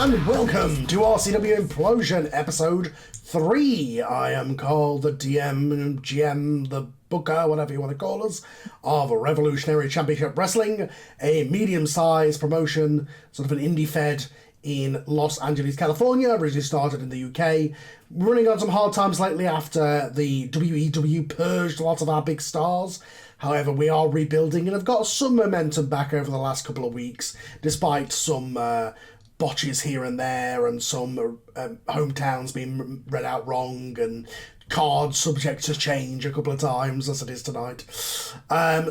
and welcome to RCW Implosion episode 3. I am called the DM, GM, the booker, whatever you want to call us, of Revolutionary Championship Wrestling, a medium-sized promotion, sort of an indie fed in Los Angeles, California, originally started in the UK, running on some hard times lately after the WEW purged a lot of our big stars. However, we are rebuilding and have got some momentum back over the last couple of weeks, despite some botches here and there and some hometowns being read out wrong and cards subject to change a couple of times, as it is tonight.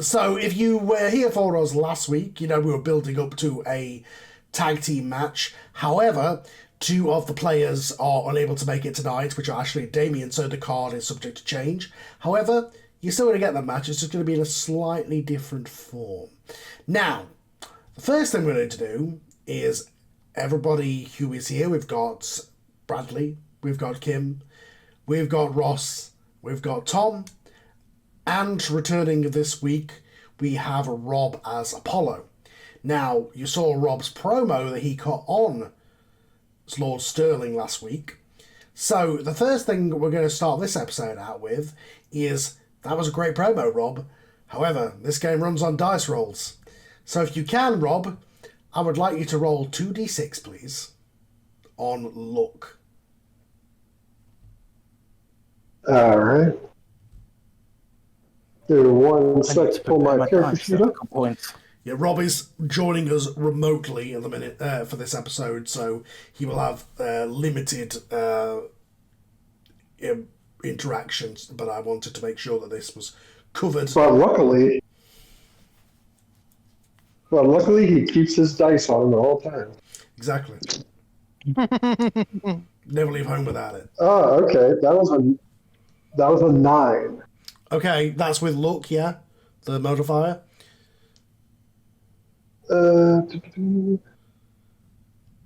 So if you were here for us last week, you know we were building up to a tag team match. However, two of the players are unable to make it tonight, which are Ashley and Damien, so the card is subject to change. However, you're still going to get that match. It's just going to be in a slightly different form. Now, the first thing we're going to do is everybody who is here. We've got Bradley, we've got Kim, we've got Ross, we've got Tom, and returning this week, we have Rob as Apollo. Now, you saw Rob's promo that he cut on Lord Sterling last week. So, the first thing we're going to start this episode out with is, that was a great promo, Rob. However, this game runs on dice rolls. So if you can, Rob, I would like you to roll 2d6, please, on luck. Alright. Do one sec to pull my character sheet up. Yeah, Rob is joining us remotely in the minute for this episode, so he will have limited interactions, but I wanted to make sure that this was covered. But luckily he keeps his dice on the whole time. Exactly. Never leave home without it. Oh, okay. That was a 9. Okay, that's with luck, yeah? The modifier?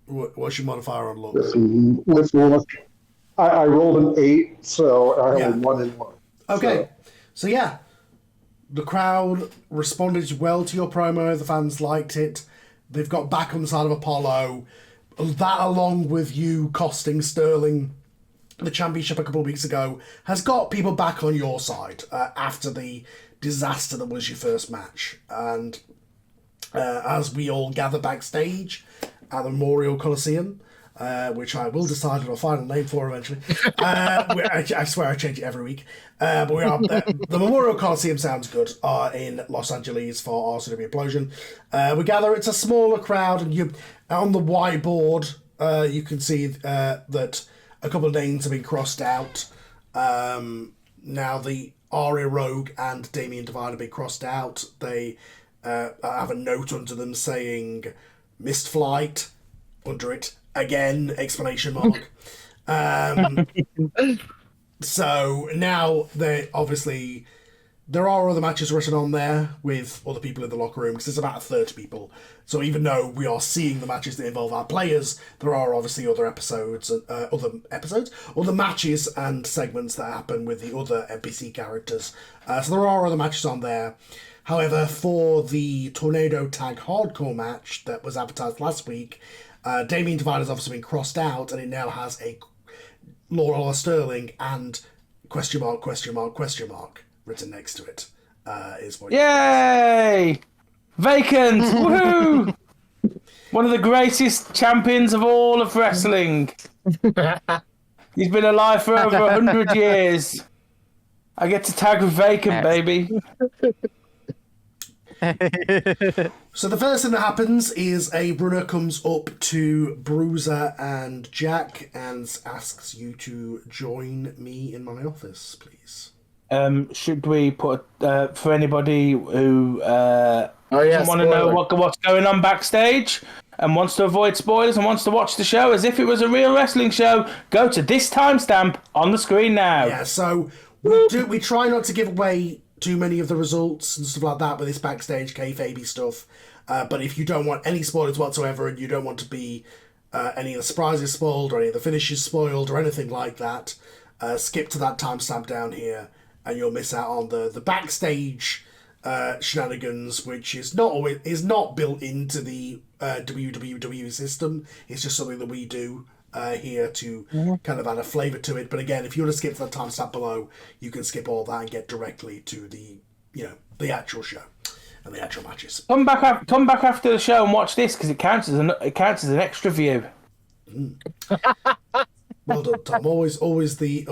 What's your modifier on luck? With luck. I rolled an 8, so I had 1 and 1. Okay, so yeah, the crowd responded well to your promo. The fans liked it. They've got back on the side of Apollo. That, along with you costing Sterling the championship a couple of weeks ago, has got people back on your side after the disaster that was your first match. And as we all gather backstage at the Memorial Coliseum, which I will decide on a final name for eventually. I swear I change it every week. But we are the Memorial Coliseum sounds good in Los Angeles for RCW Implosion. We gather, it's a smaller crowd, and you on the whiteboard you can see that a couple of names have been crossed out. Now the Aria Rogue and Damien Divine have been crossed out. They have a note under them saying "missed flight" under it. Again, exclamation mark. So now there are other matches written on there with other people in the locker room, because there's about 30 people. So even though we are seeing the matches that involve our players, there are obviously other matches and segments that happen with the other NPC characters. So there are other matches on there. However, for the Tornado Tag Hardcore match that was advertised last week, Damien Divine has obviously been crossed out, and it now has a Laura Sterling and question mark written next to it. Is what? Yay! Vacant! Woohoo! One of the greatest champions of all of wrestling. He's been alive for over 100 years. I get to tag with Vacant, baby. So the first thing that happens is a runner comes up to Bruiser and Jack and asks you to join me in my office, please. Should we put for anybody who want to know what's going on backstage and wants to avoid spoilers and wants to watch the show as if it was a real wrestling show, go to this timestamp on the screen now. Yeah, so we try not to give away too many of the results and stuff like that with this backstage kayfabe stuff. But if you don't want any spoilers whatsoever, and you don't want to be any of the surprises spoiled or any of the finishes spoiled or anything like that, skip to that timestamp down here, and you'll miss out on the backstage shenanigans, which is not built into the WWE system. It's just something that we do here to kind of add a flavour to it. But again, if you want to skip to the timestamp below, you can skip all that and get directly to the actual show and the actual matches. Come back after the show and watch this because it counts as an extra view. Well done, Tom. Always the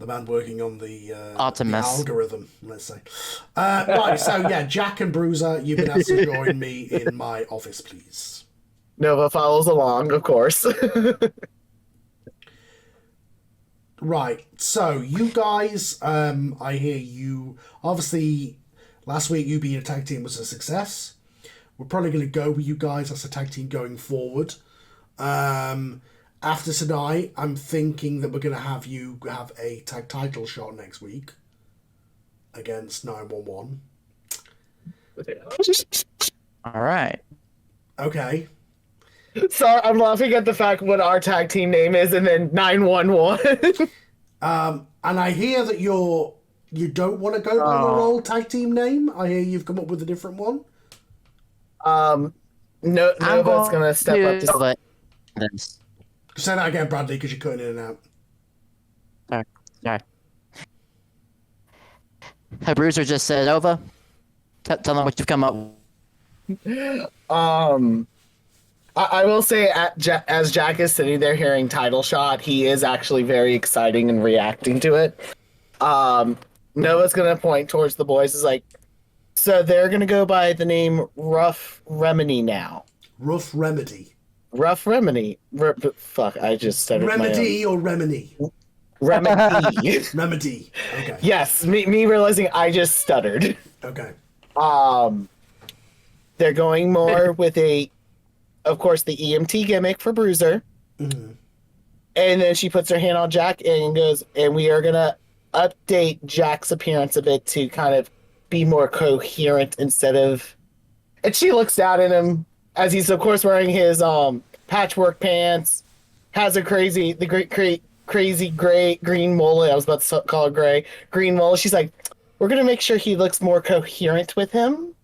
man working on the algorithm, let's say. Right, so yeah, Jack and Bruiser, you've been asked to join me in my office, please. Nova follows along, of course. Right, so you guys, I hear you, obviously, last week you being a tag team was a success. We're probably going to go with you guys as a tag team going forward. After tonight, I'm thinking that we're going to have you have a tag title shot next week against 911. All right. Okay. Sorry, I'm laughing at the fact what our tag team name is and then 911. And I hear that you don't want to go by your old tag team name. I hear you've come up with a different one. Nova's going to step up to... Say that again, Bradley, because you're cutting in and out. Sorry. Hey, Bruiser just said, Nova, tell them what you've come up with. I will say, as Jack is sitting there hearing title shot, he is actually very exciting and reacting to it. Noah's going to point towards the boys. Is like, so they're going to go by the name Rough Remedy now. Rough Remedy. Rough Remedy. Fuck, I just said Remedy or Remedy? Remedy. Remedy. Okay. Yes, me realizing I just stuttered. Okay. They're going more with of course, the EMT gimmick for Bruiser. Mm-hmm. And then she puts her hand on Jack and goes, and we are going to update Jack's appearance a bit to kind of be more coherent instead of... And she looks down at him as he's, of course, wearing his patchwork pants, has a crazy gray, green mullet. I was about to call it gray. Green mullet. She's like, we're going to make sure he looks more coherent with him,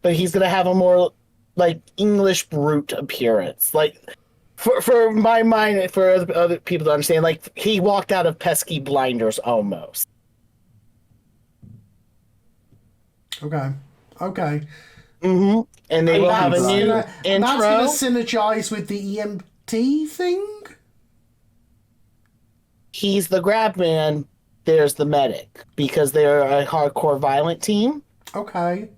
but he's going to have a more, like, English brute appearance. Like, for my mind, for other people to understand, like, he walked out of Pesky Blinders almost. Okay. Mm-hmm. And they will have a new intro. And that's going to synergize with the EMT thing? He's the grab man. There's the medic. Because they're a hardcore violent team. Okay.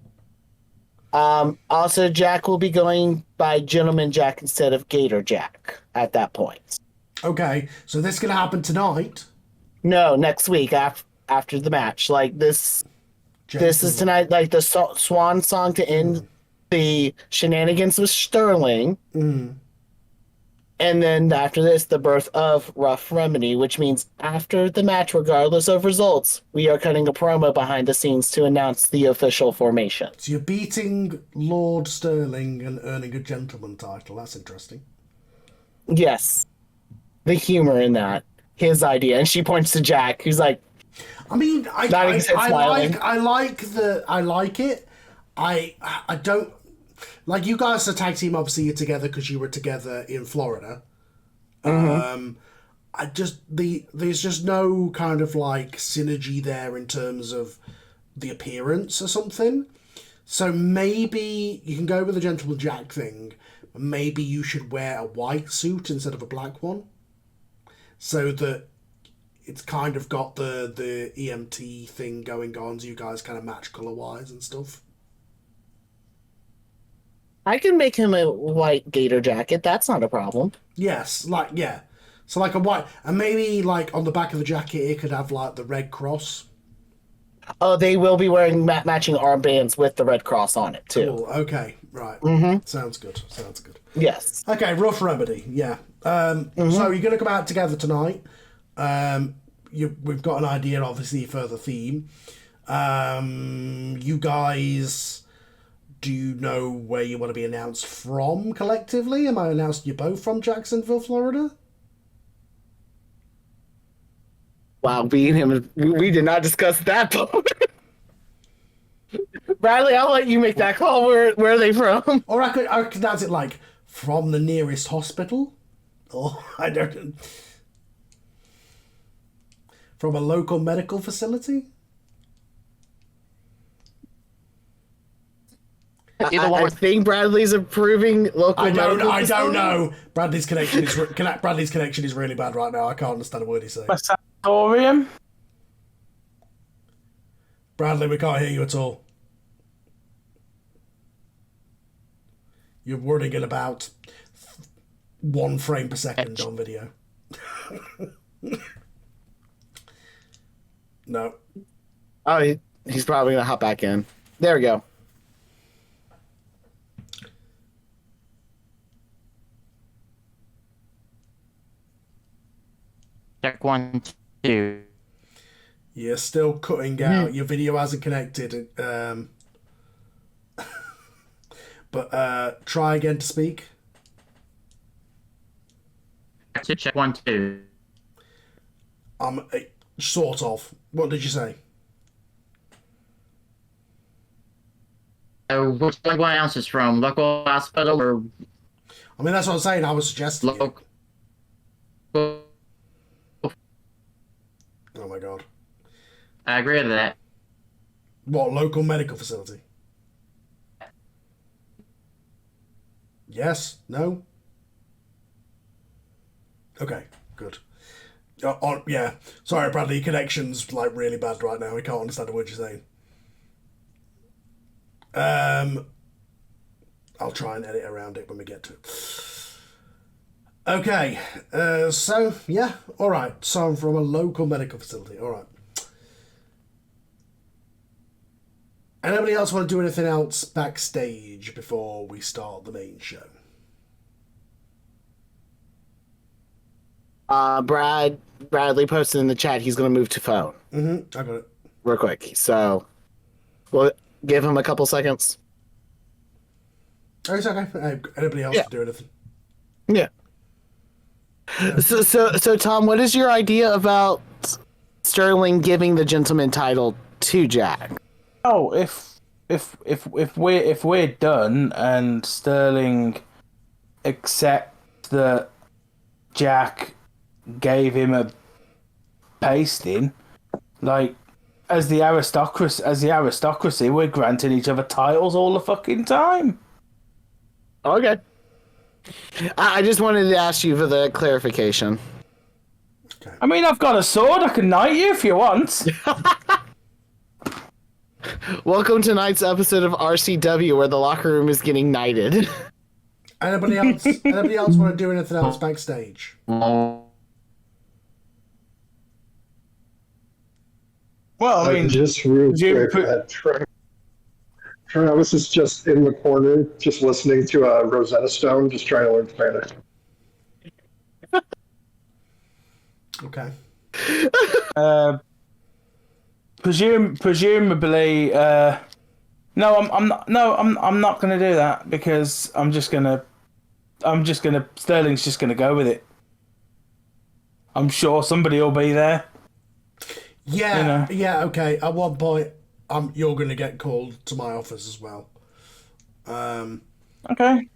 Also, Jack will be going by Gentleman Jack instead of Gator Jack at that point. Okay, so this is going to happen tonight? No, next week after the match. Like, this is tonight, like, the swan song to end the shenanigans with Sterling. Mm. And then after this, the birth of Rough Remedy, which means after the match, regardless of results, we are cutting a promo behind the scenes to announce the official formation. So you're beating Lord Sterling and earning a gentleman title. That's interesting. Yes. The humor in that. His idea. And she points to Jack, who's like... I mean, I like it. I don't... Like, you guys are a tag team, obviously you're together because you were together in Florida. Mm-hmm. There's just no kind of, like, synergy there in terms of the appearance or something. So maybe you can go with the Gentleman Jack thing. Maybe you should wear a white suit instead of a black one. So that it's kind of got the EMT thing going on, so you guys kind of match colour-wise and stuff. I can make him a white gator jacket. That's not a problem. Yes, like, yeah. So, like, a white... And maybe, like, on the back of the jacket, it could have, like, the red cross. Oh, they will be wearing matching armbands with the red cross on it, too. Cool, okay, right. Mm-hmm. Sounds good. Yes. Okay, Rough Remedy, yeah. So, you're going to come out together tonight. We've got an idea, obviously, for the theme. You guys... Do you know where you want to be announced from collectively? Am I announcing you both from Jacksonville, Florida? Wow, we did not discuss that part. Bradley, I'll let you make that call. Where are they from? Or I could announce it like from the nearest hospital, or I don't. From a local medical facility. Either one. I think Bradley's approving local. I don't medical know. Bradley's connection is really bad right now. I can't understand a word he's saying. Sanatorium. Bradley, we can't hear you at all. You're running at about 1 frame per second on video. No. Oh, he's probably gonna hop back in. There we go. Check 1, 2. You're still cutting out. Your video hasn't connected. But try again to speak. Check 1, 2. Sort of. What did you say? Which one else is from? Local hospital or I mean, that's what I'm saying. I was suggesting. local? Oh my god. I agree with that. What, local medical facility? Yes? No? Okay, good. Yeah. Sorry, Bradley, your connection's like really bad right now. We can't understand a word you're saying. I'll try and edit around it when we get to it. Okay, so, yeah, alright. So I'm from a local medical facility, alright. Anybody else want to do anything else backstage before we start the main show? Bradley posted in the chat he's going to move to phone. I got it. Real quick. So we'll give him a couple seconds. Oh, it's okay. Anybody else to do anything? Yeah. So Tom, what is your idea about Sterling giving the gentleman title to Jack? Oh, if we're done and Sterling accepts that Jack gave him a pasting, like as the aristocracy, we're granting each other titles all the fucking time. Okay. I just wanted to ask you for the clarification. Okay. I mean, I've got a sword. I can knight you if you want. Welcome to tonight's episode of RCW, where the locker room is getting knighted. Anybody else want to do anything else backstage? Well, I mean, just real quick, Travis is just in the corner, just listening to Rosetta Stone, just trying to learn Spanish. Okay. Presumably, no, I'm not. No, I'm not going to do that because Sterling's just gonna go with it. I'm sure somebody will be there. Yeah, You know. yeah, okay. At one point, you're going to get called to my office as well. Okay.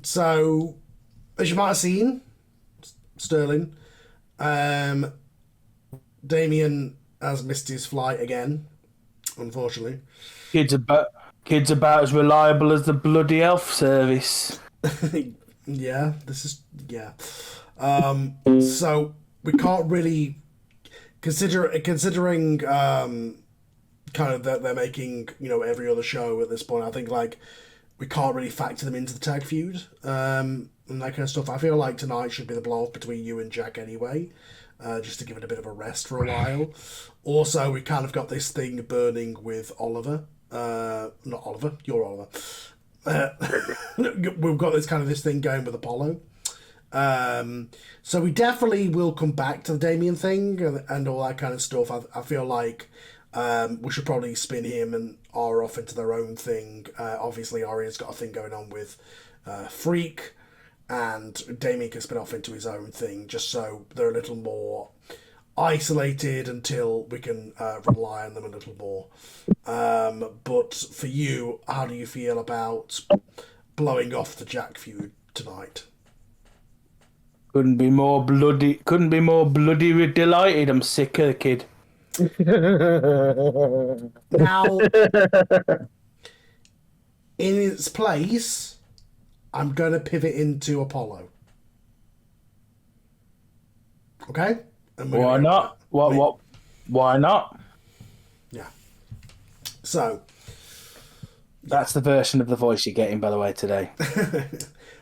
So, as you might have seen, Sterling, Damien has missed his flight again, unfortunately. Kid's about as reliable as the bloody elf service. Yeah. So we can't really considering kind of that they're making every other show at this point. I think like we can't really factor them into the tag feud and that kind of stuff. I feel like tonight should be the blow off between you and Jack anyway, just to give it a bit of a rest for a while. Also, we kind of got this thing burning with Oliver. Not Oliver, you're Oliver. We've got this thing going with Apollo. So we definitely will come back to the Damien thing and all that kind of stuff. I feel like we should probably spin him and Aria off into their own thing. Obviously, Aria's got a thing going on with Freak, and Damien can spin off into his own thing, just so they're a little more isolated until we can rely on them a little more. But for you, how do you feel about blowing off the Jack feud tonight? Couldn't be more bloody delighted. I'm sick of the kid. Now, in its place, I'm going to pivot into Apollo. Okay? And Why not? What? Why not? Yeah. So, That's the version of the voice you're getting, by the way, today.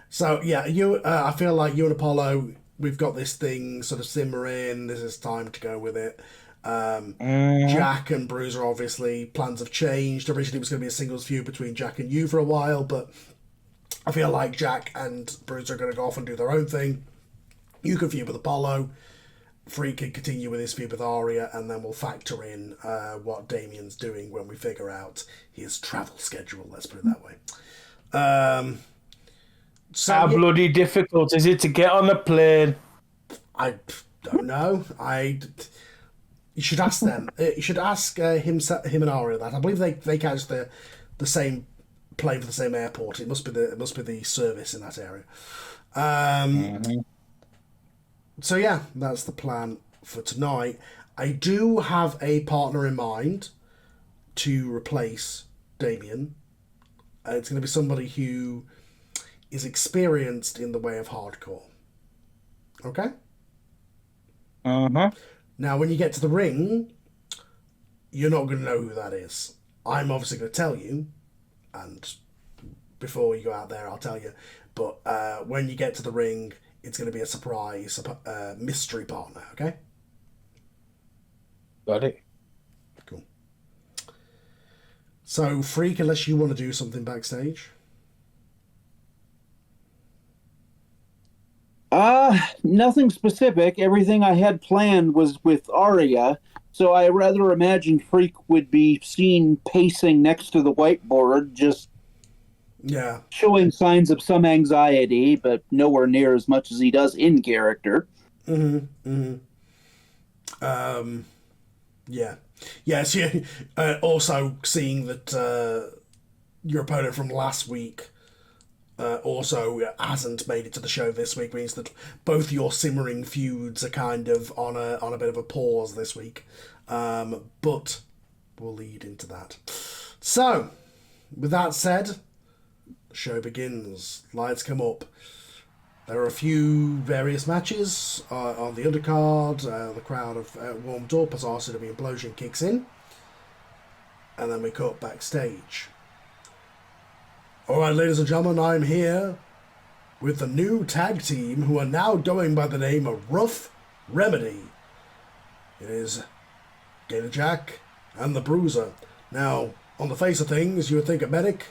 so yeah, you. I feel like you and Apollo, we've got this thing sort of simmering. This is time to go with it. Jack and Bruiser, obviously, plans have changed. Originally, it was going to be a singles feud between Jack and you for a while, but I feel like Jack and Bruiser are going to go off and do their own thing. You can feud with Apollo. Free can continue with his feud with Arya, and then we'll factor in what Damien's doing when we figure out his travel schedule. Let's put it that way. So How bloody difficult is it to get on a plane? I don't know. You should ask them. You should ask him and Arya that. I believe they catch the same plane for the same airport. It must be the service in that area. So yeah, that's the plan for tonight. I do have a partner in mind to replace Damien. It's going to be somebody who is experienced in the way of hardcore. Okay? Now, when you get to the ring, you're not going to know who that is. I'm obviously going to tell you, and before you go out there, I'll tell you. But when you get to the ring, it's going to be a surprise mystery partner, okay? Got it. Cool. So, Freak, unless you want to do something backstage? Nothing specific. Everything I had planned was with Arya, so I rather imagine Freak would be seen pacing next to the whiteboard, just Yeah. showing signs of some anxiety, but nowhere near as much as he does in character. Yeah. Yes, yeah. Also, seeing that your opponent from last week also hasn't made it to the show this week means that both your simmering feuds are kind of on a bit of a pause this week. But we'll lead into that. So, with that said, the show begins. Lights come up. There are a few various matches on the undercard. The crowd have warmed up as RCW Implosion kicks in. And then we cut backstage. Alright, ladies and gentlemen, I'm here with the new tag team who are now going by the name of Rough Remedy. It is Gator Jack and the Bruiser. Now, on the face of things, you would think a medic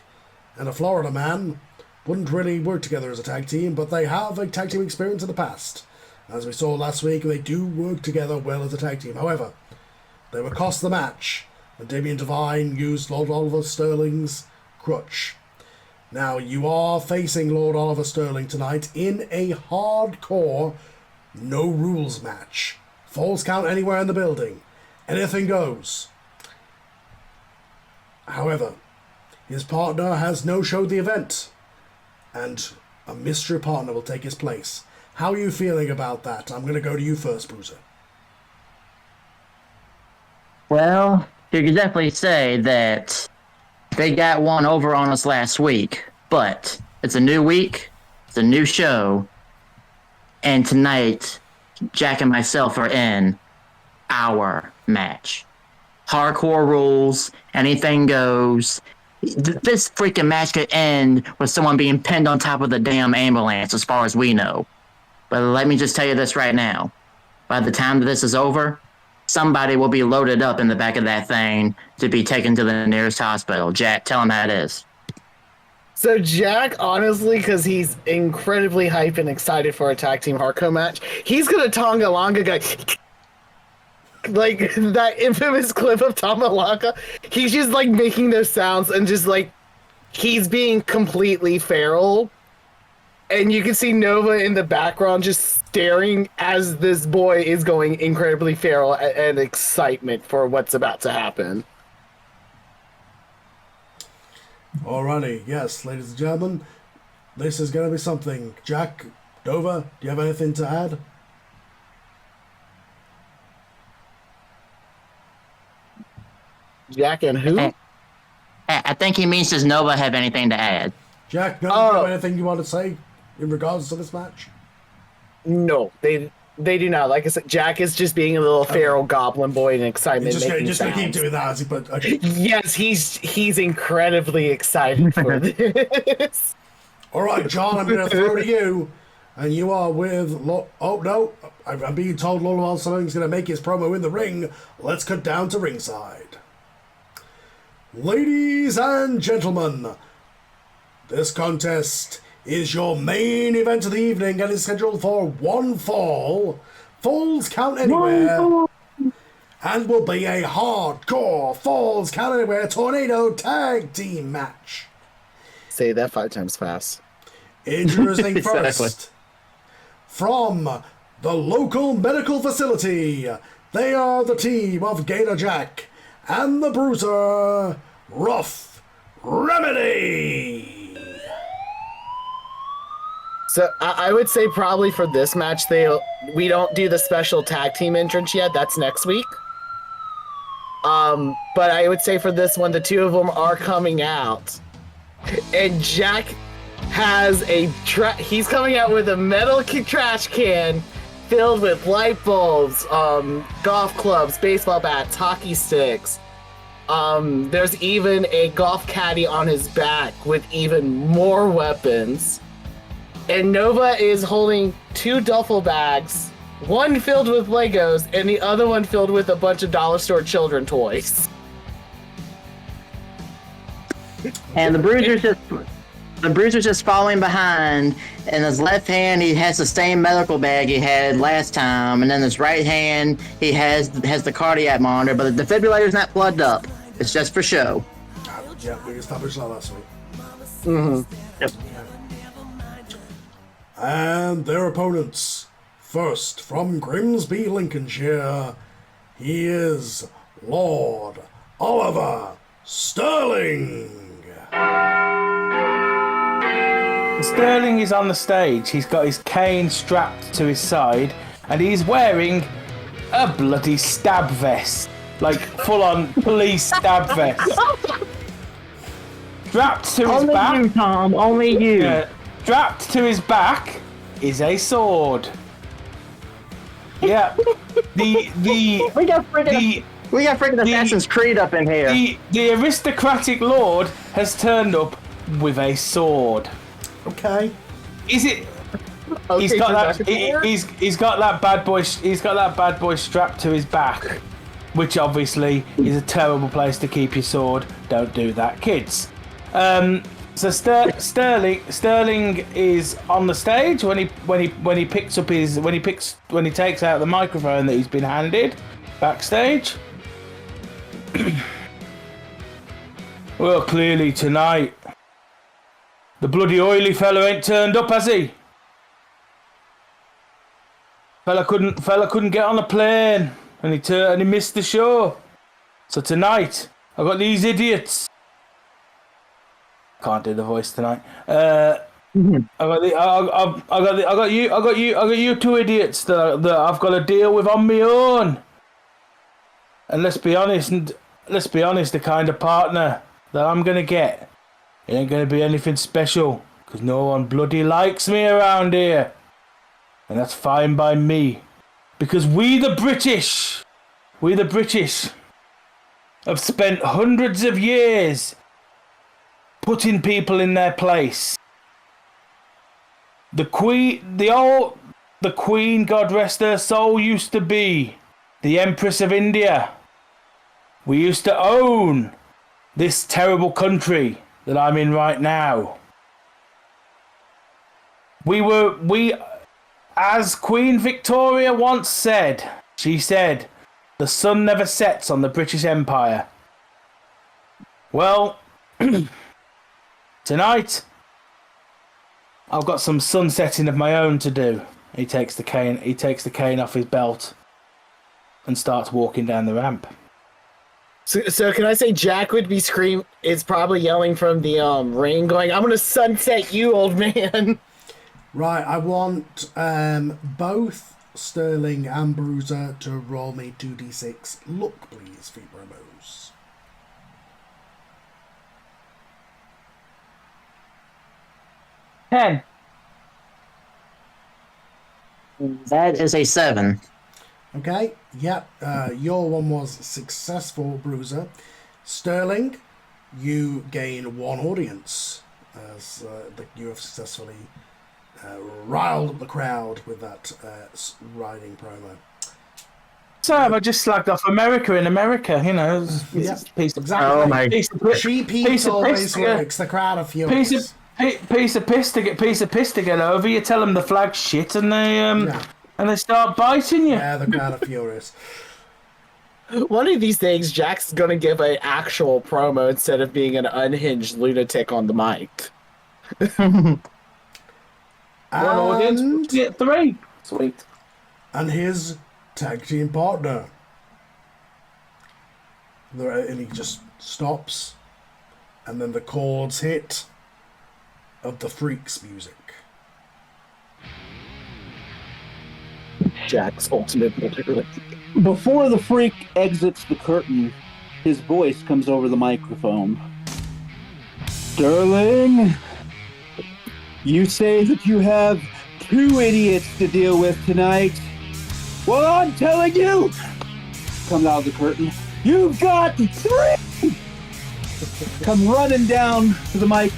and a Florida man wouldn't really work together as a tag team, but they have a tag team experience in the past. As we saw last week, they do work together well as a tag team. However, they were cost the match when Damien Devine used Lord Oliver Sterling's crutch. Now, you are facing Lord Oliver Sterling tonight in a hardcore, no-rules match. Falls count anywhere in the building. Anything goes. However, his partner has no-showed the event, and a mystery partner will take his place. How are you feeling about that? I'm going to go to you first, Bruiser. Well, you could definitely say that they got one over on us last week, but it's a new week, it's a new show, and tonight, Jack and myself are in our match. Hardcore rules, anything goes. This freaking match could end with someone being pinned on top of the damn ambulance, as far as we know. But let me just tell you this right now. By the time that this is over, somebody will be loaded up in the back of that thing to be taken to the nearest hospital. Jack, tell him how it is. So Jack, honestly, because he's incredibly hype and excited for a tag team hardcore match, he's gonna Tonga Longa guy. Like that infamous clip of Tamalaka, he's just like making those sounds and just like he's being completely feral. And you can see Nova in the background just staring as this boy is going incredibly feral and excitement for what's about to happen. Alrighty, yes, ladies and gentlemen, this is going to be something. Jack, Nova, do you have anything to add? Jack and who? I think he means, does Nova have anything to add? Jack, Nova, do you have anything you want to say in regards to this match? No, they do not. Like I said, Jack is just being a little feral goblin boy in excitement. He's just going to keep doing that as he put. Okay. Yes, he's incredibly excited for this. All right, John, I'm going to throw to you. And you are with... oh, no. I'm being told Lolo Salon's going to make his promo in the ring. Let's cut down to ringside. Ladies and gentlemen, this contest is your main event of the evening and is scheduled for one fall. Falls count anywhere. And will be a hardcore Falls count anywhere tornado tag team match. Say that 5 times fast. Introducing first, from the local medical facility, they are the team of Gator Jack and the Bruiser, Rough Remedy. So I would say probably for this match, we don't do the special tag team entrance yet. That's next week. But I would say for this one, the two of them are coming out, and Jack has he's coming out with a metal trash can filled with light bulbs, golf clubs, baseball bats, hockey sticks. There's even a golf caddy on his back with even more weapons. And Nova is holding 2 duffel bags, one filled with Legos and the other one filled with a bunch of dollar store children toys. And the Bruiser's just following behind. In his left hand, he has the same medical bag he had last time, and in his right hand, he has the cardiac monitor, but the defibrillator's not plugged up. It's just for show. Yeah, we established that last week. Mm-hmm. Yep. And their opponents. First, from Grimsby, Lincolnshire, he is Lord Oliver Sterling. Sterling is on the stage. He's got his cane strapped to his side, and he's wearing a bloody stab vest. Like, full-on police stab vest. Strapped to his Only back... you, Tom. Only you. Strapped to his back is a sword. Yeah. We got freaking Assassin's Creed up in here. The aristocratic lord has turned up with a sword. Okay. Is it? Okay, He's got that bad boy. He's got that bad boy strapped to his back, which obviously is a terrible place to keep your sword. Don't do that, kids. So Sterling is on the stage when he takes out the microphone that he's been handed backstage. Well, clearly tonight the bloody oily fella ain't turned up, has he? Fella couldn't get on the plane, and he missed the show. So tonight I got these idiots. Can't do the voice tonight. I got you 2 idiots that I've got to deal with on my own. And let's be honest, the kind of partner that I'm gonna get, it ain't gonna be anything special, because no one bloody likes me around here. And that's fine by me. Because we the British have spent hundreds of years putting people in their place. The Queen, God rest her soul, used to be the Empress of India. We used to own this terrible country that I'm in right now. As Queen Victoria once said, she said, the sun never sets on the British Empire. Well, tonight, I've got some sunsetting of my own to do. He takes the cane. He takes the cane off his belt and starts walking down the ramp. So can I say Jack would be is probably yelling from the ring, going, "I'm gonna sunset you, old man." Right, I want both Sterling and Bruiser to roll me 2d6. Look, please, for your promos. Ten. That is a 7. Okay, yep, your one was successful, Bruiser. Sterling, you gain 1 audience as you have successfully riled up the crowd with that riding promo. So I just slagged off America in America, you know. Yeah, Piece of, exactly. Oh my. Cheap heat piece of always piss to get- works. The crowd are furious. piece of piss to get over. You tell them the flag's shit, and they start biting you. Yeah, the crowd are furious. One of these days, Jack's gonna give an actual promo instead of being an unhinged lunatic on the mic. One audience, get 3. Sweet. And his tag team partner. And he just stops, and then the chords hit of the Freaks music. Jack's ultimate lunatic. Before the freak exits the curtain, his voice comes over the microphone. Sterling, you say that you have 2 idiots to deal with tonight. Well, I'm telling you, comes out of the curtain, you've got 3! Come running down to the mic,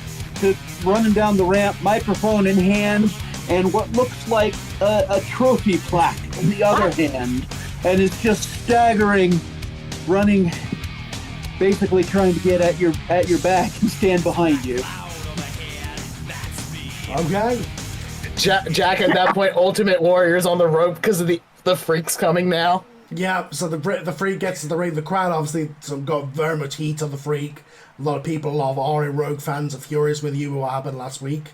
running down the ramp, microphone in hand, and what looks like a trophy plaque in the other hand, and is just staggering, running, basically trying to get at your back and stand behind you. Okay. Jack at that point, Ultimate Warrior's on the rope because of the freaks coming now. Yeah, so the Freak gets to the ring. The crowd obviously got very much heat on the Freak. A lot of people, a lot of Ari Rogue fans are furious with you what happened last week.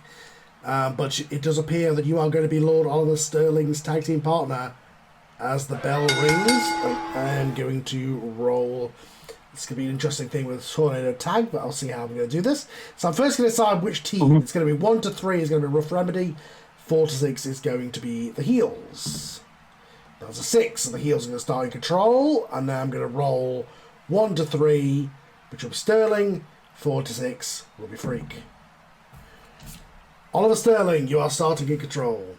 But it does appear that you are going to be Lord Oliver Sterling's tag team partner as the bell rings. I'm going to roll. It's going to be an interesting thing with Tornado Tag, but I'll see how I'm going to do this. So I'm first going to decide which team. It's going to be 1 to 3 is going to be Rough Remedy. 4 to 6 is going to be the Heels. That was a 6, so the Heels are going to start in control. And now I'm going to roll 1 to 3, which will be Sterling. 4 to 6 will be Freak. Oliver Sterling, you are starting in control.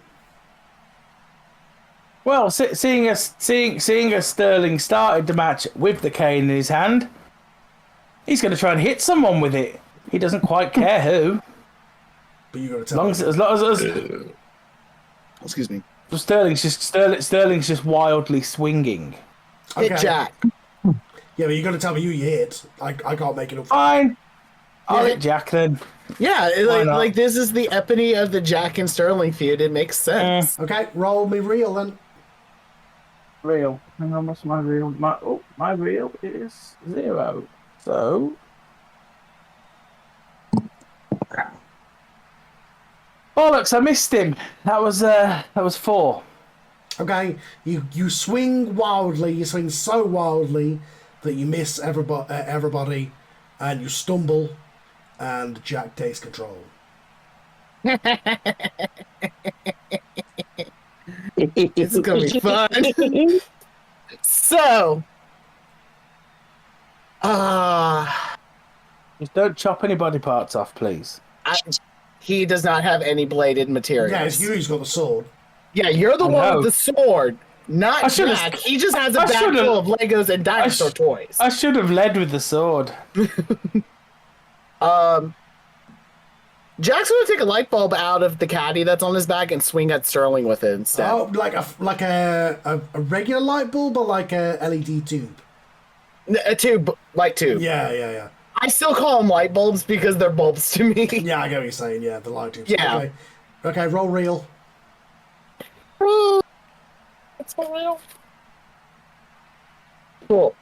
Well, seeing as Sterling started the match with the cane in his hand, he's going to try and hit someone with it. He doesn't quite care who. But you got to tell me. As long as Excuse me. Sterling's just wildly swinging. Okay. Hit Jack. Yeah, but you got to tell me who you hit. I can't make it up. Fine. I'll hit Jack then. Yeah, Why not? like this is the epitome of the Jack and Sterling feud. It makes sense. Okay, roll me real then. Real. Hang on, what's my real? My real is 0. So. Bollocks! I missed him. That was 4. Okay, you swing wildly. You swing so wildly that you miss everybody, and you stumble, and Jack takes control. This is gonna be fun. So, Just don't chop any body parts off, please. he does not have any bladed materials. Yeah, it's you who's got the sword. Yeah, you're the one know. with the sword, not I should've- Jack. He just has a I bag should've- full of Legos and dinosaur toys. I should have led with the sword. Jack's gonna take a light bulb out of the caddy that's on his back and swing at Sterling with it instead. Oh, like a regular light bulb or like a LED tube? A tube, light tube. Yeah. I still call them light bulbs because they're bulbs to me. Yeah, I get what you're saying. Yeah, the light tubes. Yeah. Okay, roll real. It's for real. Cool.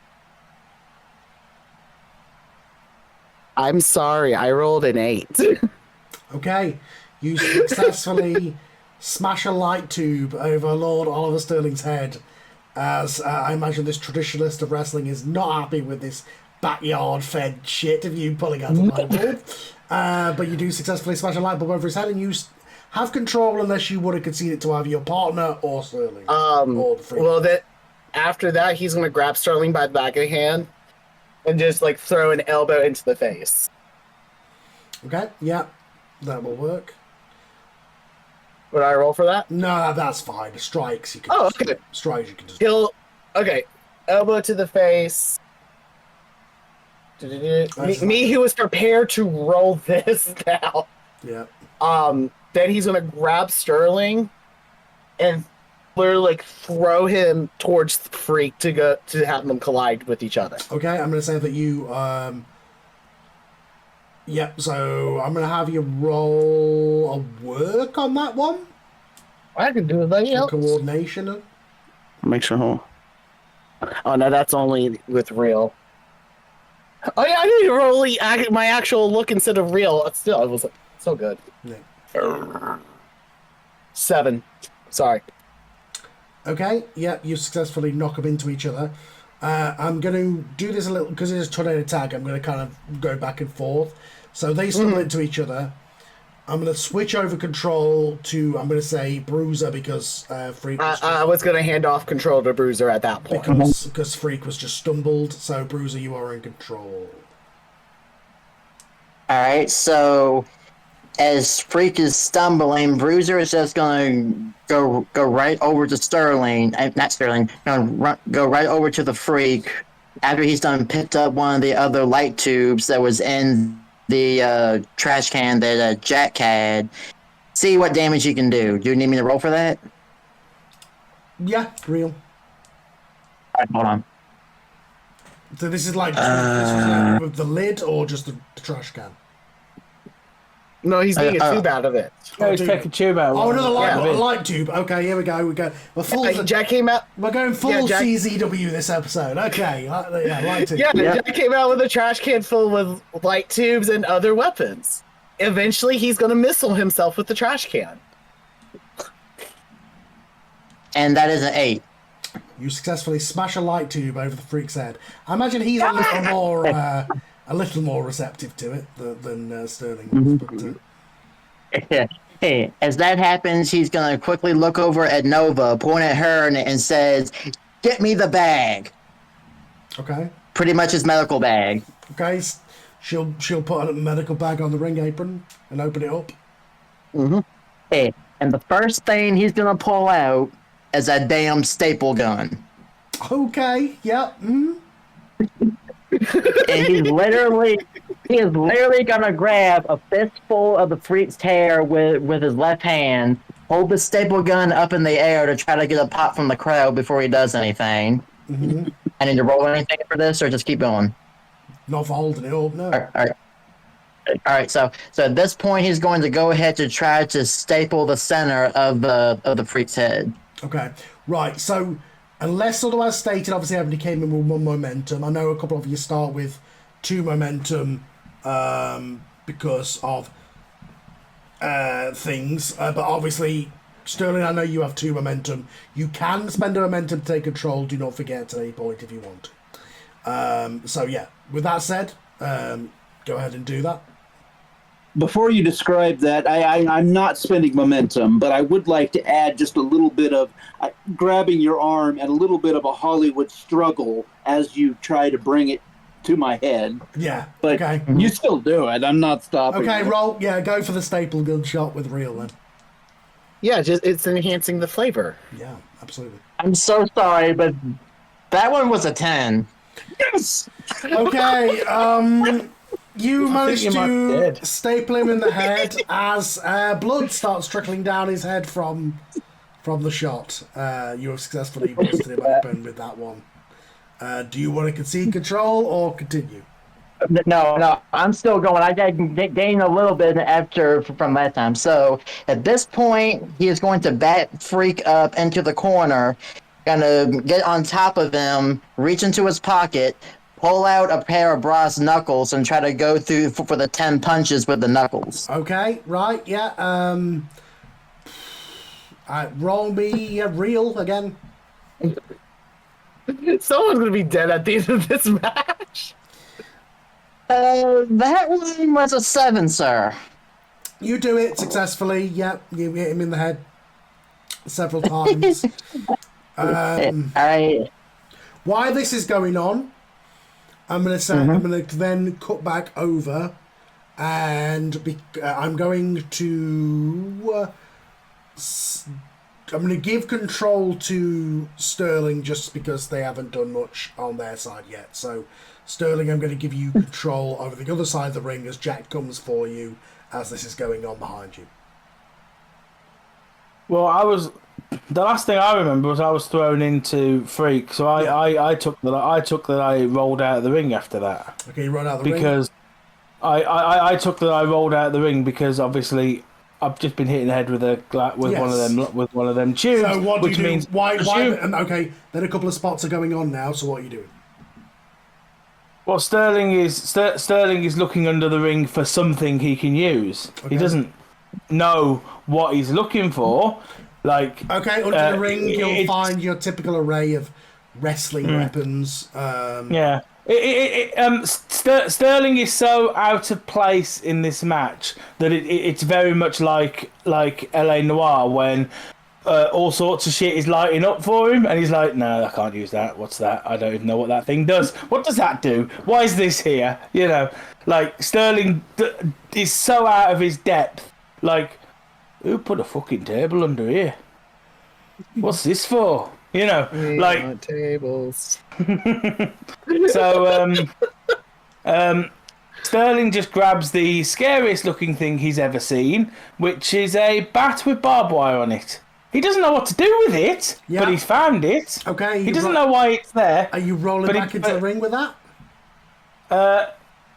I'm sorry, I rolled an 8. Okay, You successfully smash a light tube over Lord Oliver Sterling's head, as I imagine this traditionalist of wrestling is not happy with this backyard-fed shit of you pulling out a light bulb. But you do successfully smash a light bulb over his head, and you have control unless you would have conceded to either your partner or Sterling. Or the freak. Well, after that, he's going to grab Sterling by the back of the hand and just, like, throw an elbow into the face. Okay, yeah, that will work. Would I roll for that? No, that's fine. Strikes, you can. Okay. Strikes, you can just. Okay, elbow to the face. Me who was prepared to roll this now. Yeah. Then he's gonna grab Sterling and literally like throw him towards the Freak to have them collide with each other. Okay, I'm gonna say that you Yep, so I'm going to have you roll a work on that one. I can do that, yeah. Coordination. Make sure. Oh, no, that's only with real. Oh, yeah, I didn't roll my actual look instead of real. Still, it was so good. Yeah. 7. Sorry. Okay, yeah, you successfully knock them into each other. I'm going to do this a little, because it is a tornado tag, I'm going to kind of go back and forth. So they stumble into each other. I'm going to switch over control to, I'm going to say, Bruiser, because Freak was I was going to hand off control to Bruiser at that point. Because Freak was just stumbled, so Bruiser, you are in control. Alright, so as Freak is stumbling, Bruiser is just going to go right over to Sterling, not Sterling, go right over to the Freak after he's done picked up one of the other light tubes that was in the trash can that Jack had. See what damage you can do. Do you need me to roll for that? Yeah, real. Alright, hold on. So this is like, with the lid or just the trash can? No, he's getting a tube out of it. Oh, he's taking a tube out. Oh, another light tube. Okay, here we go. We're full. Jack came out. We're going full CZW this episode. Okay, yeah, light tube. Yeah, Jack came out with a trash can full with light tubes and other weapons. Eventually, he's going to missile himself with the trash can. And that is an 8. You successfully smash a light tube over the Freak's head. I imagine he's a little more receptive to it than Sterling was. But, Hey, as that happens, he's gonna quickly look over at Nova, point at her, and says, "Get me the bag." Okay. Pretty much his medical bag. Okay. She'll put a medical bag on the ring apron and open it up. Hey, and the first thing he's gonna pull out is a damn staple gun. Okay. Yeah. And he is literally gonna grab a fistful of the Freak's hair with his left hand, hold the staple gun up in the air to try to get a pop from the crowd before he does anything. I need to roll anything for this, or just keep going? Not for holding it up, no. All right. So at this point, he's going to go ahead to try to staple the center of the Freak's head. Okay. Right. So, unless otherwise stated, obviously everybody came in with 1 momentum. I know a couple of you start with 2 momentum because of things. But obviously, Sterling, I know you have 2 momentum. You can spend a momentum to take control. Do not forget at any point if you want to. So, yeah. With that said, go ahead and do that. Before you describe that, I'm not spending momentum, but I would like to add just a little bit of grabbing your arm and a little bit of a Hollywood struggle as you try to bring it to my head. Yeah, but okay. You still do it. I'm not stopping. Okay, you. roll. Yeah, go for the staple gun shot with real then. Yeah, it's enhancing the flavor. Yeah, absolutely. I'm so sorry, but that one was a 10. Yes! Okay, you managed to staple him in the head as blood starts trickling down his head from the shot. You have successfully busted him open with that one. Do you want to concede control or continue? No, I'm still going. I gained a little bit after from last time. So at this point, he is going to bat Freak up into the corner, gonna get on top of him, reach into his pocket, pull out a pair of brass knuckles and try to go through for the 10 punches with the knuckles. Okay, right, yeah. Roll me real again. Someone's gonna be dead at the end of this match. That one was a 7, sir. You do it successfully. Yep, you hit him in the head several times. While this is going on, I'm gonna say I'm gonna then cut back over, and I'm going to I'm gonna give control to Sterling just because they haven't done much on their side yet. So, Sterling, I'm going to give you control over the other side of the ring as Jack comes for you as this is going on behind you. Well, the last thing I remember was I was thrown into Freak, so I took that I rolled out of the ring after that. Okay, you run out of the ring. Because I took that I rolled out of the ring because obviously I've just been hitting the head with one of them tubes. So what do which you do? means Why? Okay, then a couple of spots are going on now. So what are you doing? Well, Sterling is looking under the ring for something he can use. Okay. He doesn't know what he's looking for. Like under the ring, you'll find your typical array of wrestling weapons. Yeah. Sterling is so out of place in this match that it's very much like LA Noire when all sorts of shit is lighting up for him and he's like, no, I can't use that. What's that? I don't even know what that thing does. What does that do? Why is this here? You know, like Sterling is so out of his depth. Like, who put a fucking table under here? What's this for? You know, like tables. So, Sterling just grabs the scariest looking thing he's ever seen, which is a bat with barbed wire on it. He doesn't know what to do with it, but he's found it. Okay. He doesn't know why it's there. Are you rolling back into the ring with that?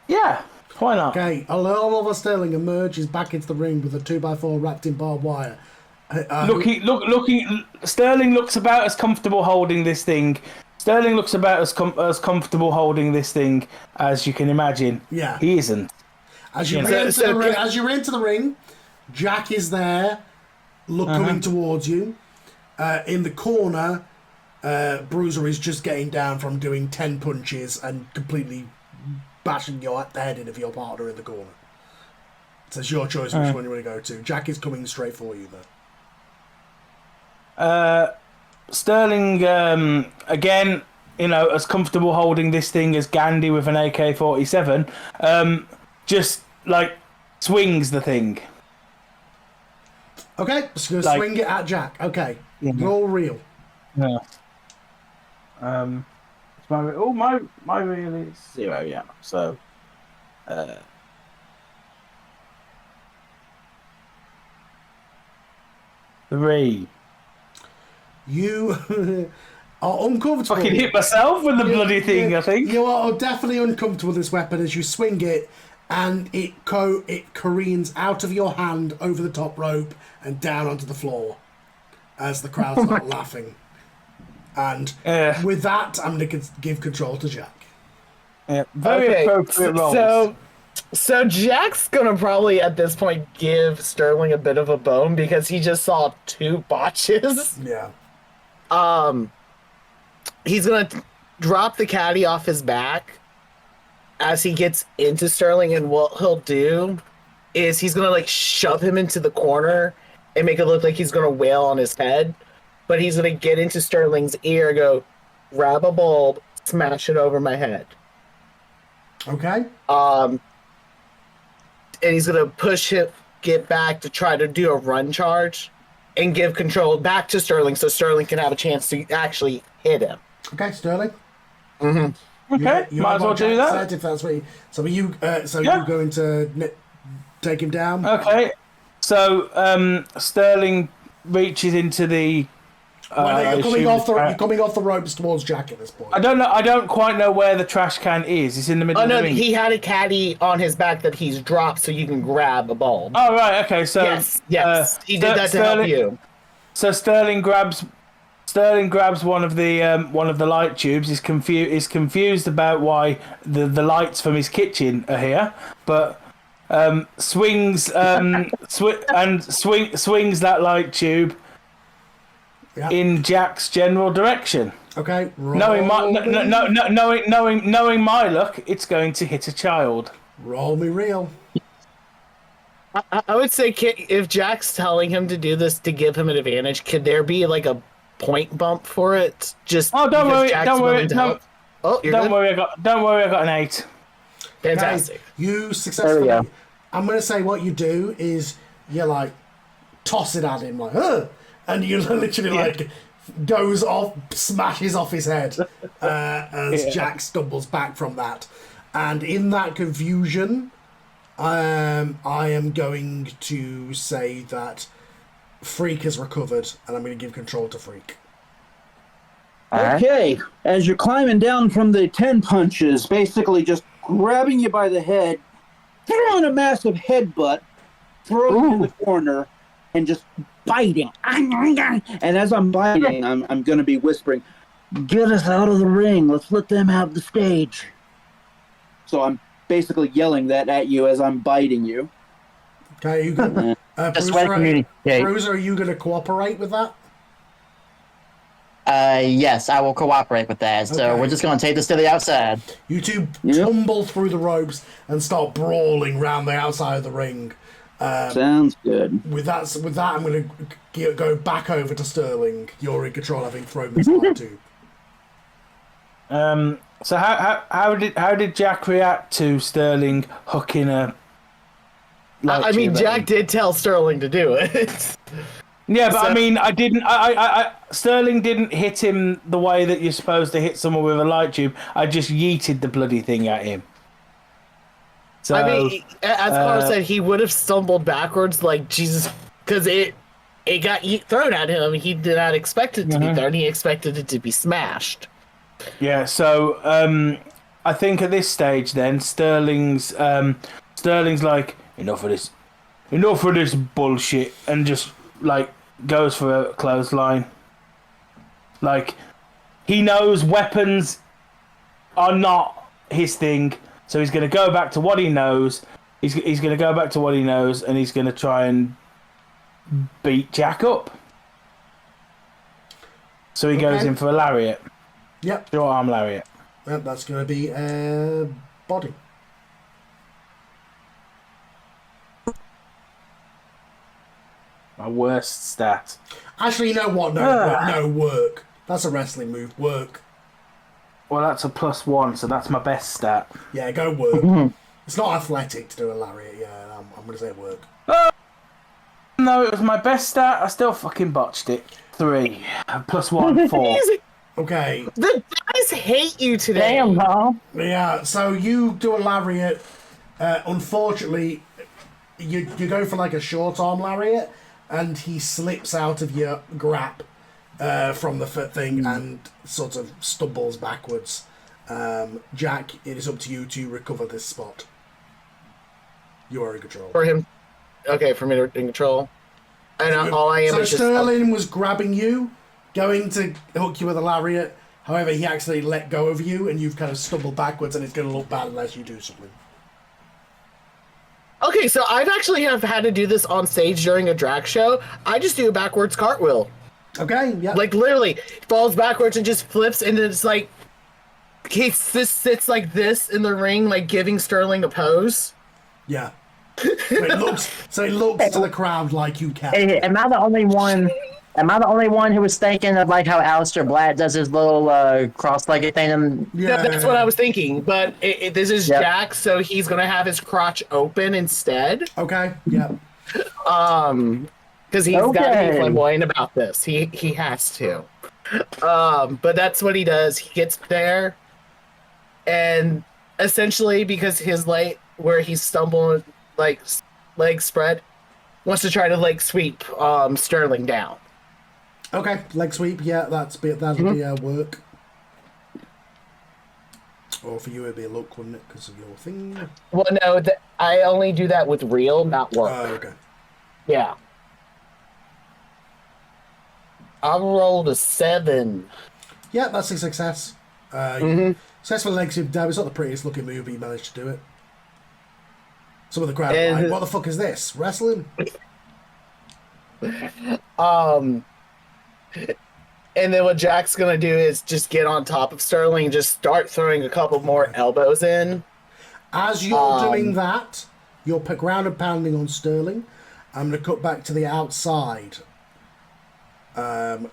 Yeah, why not? Okay, Oliver Sterling emerges back into the ring with a 2x4 wrapped in barbed wire. Sterling looks about as comfortable holding this thing. Sterling looks about as comfortable holding this thing as you can imagine. Yeah. He isn't. As you enter the ring, Jack is there, coming towards you. In the corner, Bruiser is just getting down from doing 10 punches and completely bashing the head in of your partner in the corner. So it's your choice which one you want to go to. Jack is coming straight for you, though. Sterling, again, as comfortable holding this thing as Gandhi with an AK-47, just, swings the thing. Okay, just going to swing it at Jack. Okay, roll real. Yeah. My real is 0, yeah. So, 3. You are uncomfortable. Fucking hit myself with the bloody thing, I think. You are definitely uncomfortable with this weapon as you swing it, and it careens out of your hand over the top rope and down onto the floor as the crowd start laughing. And with that, I'm going to give control to Jack. Yeah, very appropriate roles. So Jack's gonna probably at this point give Sterling a bit of a bone because he just saw 2 botches. Yeah. He's gonna drop the caddy off his back as he gets into Sterling, and what he'll do is he's gonna shove him into the corner and make it look like he's gonna wail on his head, but he's gonna get into Sterling's ear, go grab a bulb, smash it over my head. Okay. And he's gonna push him, get back to try to do a run charge, and give control back to Sterling so Sterling can have a chance to actually hit him. Okay, Sterling. Mm-hmm. Okay, might as well do that. If that's what you, you're going to take him down. Okay, so Sterling reaches into the. You're coming off the ropes towards Jack at this point. I don't know. I don't quite know where the trash can is. It's in the middle of the ring. He had a caddy on his back that he's dropped so you can grab a bulb. Oh right, okay. So yes, he did that to help you. So Sterling grabs Sterling grabs one of the light tubes. Is confused about why the lights from his kitchen are here, but swings swings that light tube in Jack's general direction. Okay. Knowing my luck, it's going to hit a child. Roll me real. I would say if Jack's telling him to do this to give him an advantage, could there be like a point bump for it? Just don't worry, don't worry, don't worry. I got an 8. Fantastic. Okay. You successfully. I'm going to say what you do is you like toss it at him like, and you literally like goes off, smashes off his head as Jack stumbles back from that, and in that confusion. I am going to say that Freak has recovered, and I'm going to give control to Freak. Okay, as you're climbing down from the 10 punches, basically just grabbing you by the head, throwing a massive headbutt, throwing you in the corner, and just biting. And as I'm biting, I'm going to be whispering, "Get us out of the ring. Let's let them have the stage." So I'm basically yelling that at you as I'm biting you. Okay, you gonna, Bruiser, are you going to cooperate with that? Yes, I will cooperate with that. So Okay. we're just going to take this to the outside. You two tumble through the ropes and start brawling round the outside of the ring. Sounds good. With that, I'm going to go back over to Sterling. You're in control, having thrown this light tube. So how did Jack react to Sterling hooking a? I mean, Jack did tell Sterling to do it. Yeah, but I mean, I didn't. Sterling didn't hit him the way that you're supposed to hit someone with a light tube. I just yeeted the bloody thing at him. So, I mean, as Carl said, he would have stumbled backwards like Jesus, because it got thrown at him. He did not expect it to be thrown. He expected it to be smashed. Yeah, so I think at this stage, then Sterling's like, enough of this bullshit, and just like goes for a clothesline. Like, he knows weapons are not his thing, so he's going to go back to what he knows. He's going to go back to what he knows, and he's going to try and beat Jack up. So he goes in for a lariat. Yep. Short arm lariat. Yep, that's going to be body. My worst stat. Actually, you know what? No, work. That's a wrestling move. Work. Well, that's a +1, so that's my best stat. Yeah, go work. It's not athletic to do a lariat. Yeah, I'm going to say work. No, it was my best stat. I still fucking botched it. 3 +1, 4. Okay. The guys hate you today. Damn, Mom. Yeah, so you do a lariat. Unfortunately, you go for like a short arm lariat, and he slips out of your grip from the thing and sort of stumbles backwards. Jack, it is up to you to recover this spot. You are in control. For him. Okay, for me to in control. And all I am so is just... Sterling was grabbing you, going to hook you with a lariat. However, he actually let go of you, and you've kind of stumbled backwards, and it's going to look bad unless you do something. Okay, so I've actually had to do this on stage during a drag show. I just do a backwards cartwheel. Okay, yeah. Like, literally, falls backwards and just flips, and it's like... He sits like this in the ring, like giving Sterling a pose. Yeah. It looks to the crowd like you can. Hey, am I the only one? Am I the only one who was thinking of like how Aleister Black does his little cross-legged thing? Yeah, that's what I was thinking. But this is Jack, so he's gonna have his crotch open instead. Okay. Yeah. Because he's got to be flamboyant about this. He has to. But that's what he does. He gets there, and essentially because his leg, where he's stumbling, like leg spread, wants to try to like sweep Sterling down. Okay, leg sweep. Yeah, that'll be work. Or for you, it'd be a look, wouldn't it? Because of your thing. Well, no, I only do that with real, not work. Oh, okay. Yeah. I rolled a 7. Yeah, that's a success. Successful leg sweep down. It's not the prettiest looking move, but you managed to do it. Some of the crowd are like, what the fuck is this? Wrestling? And then what Jack's gonna do is just get on top of Sterling and just start throwing a couple more elbows in. As you're doing that, you're ground and pounding on Sterling. I'm going to cut back to the outside. I'm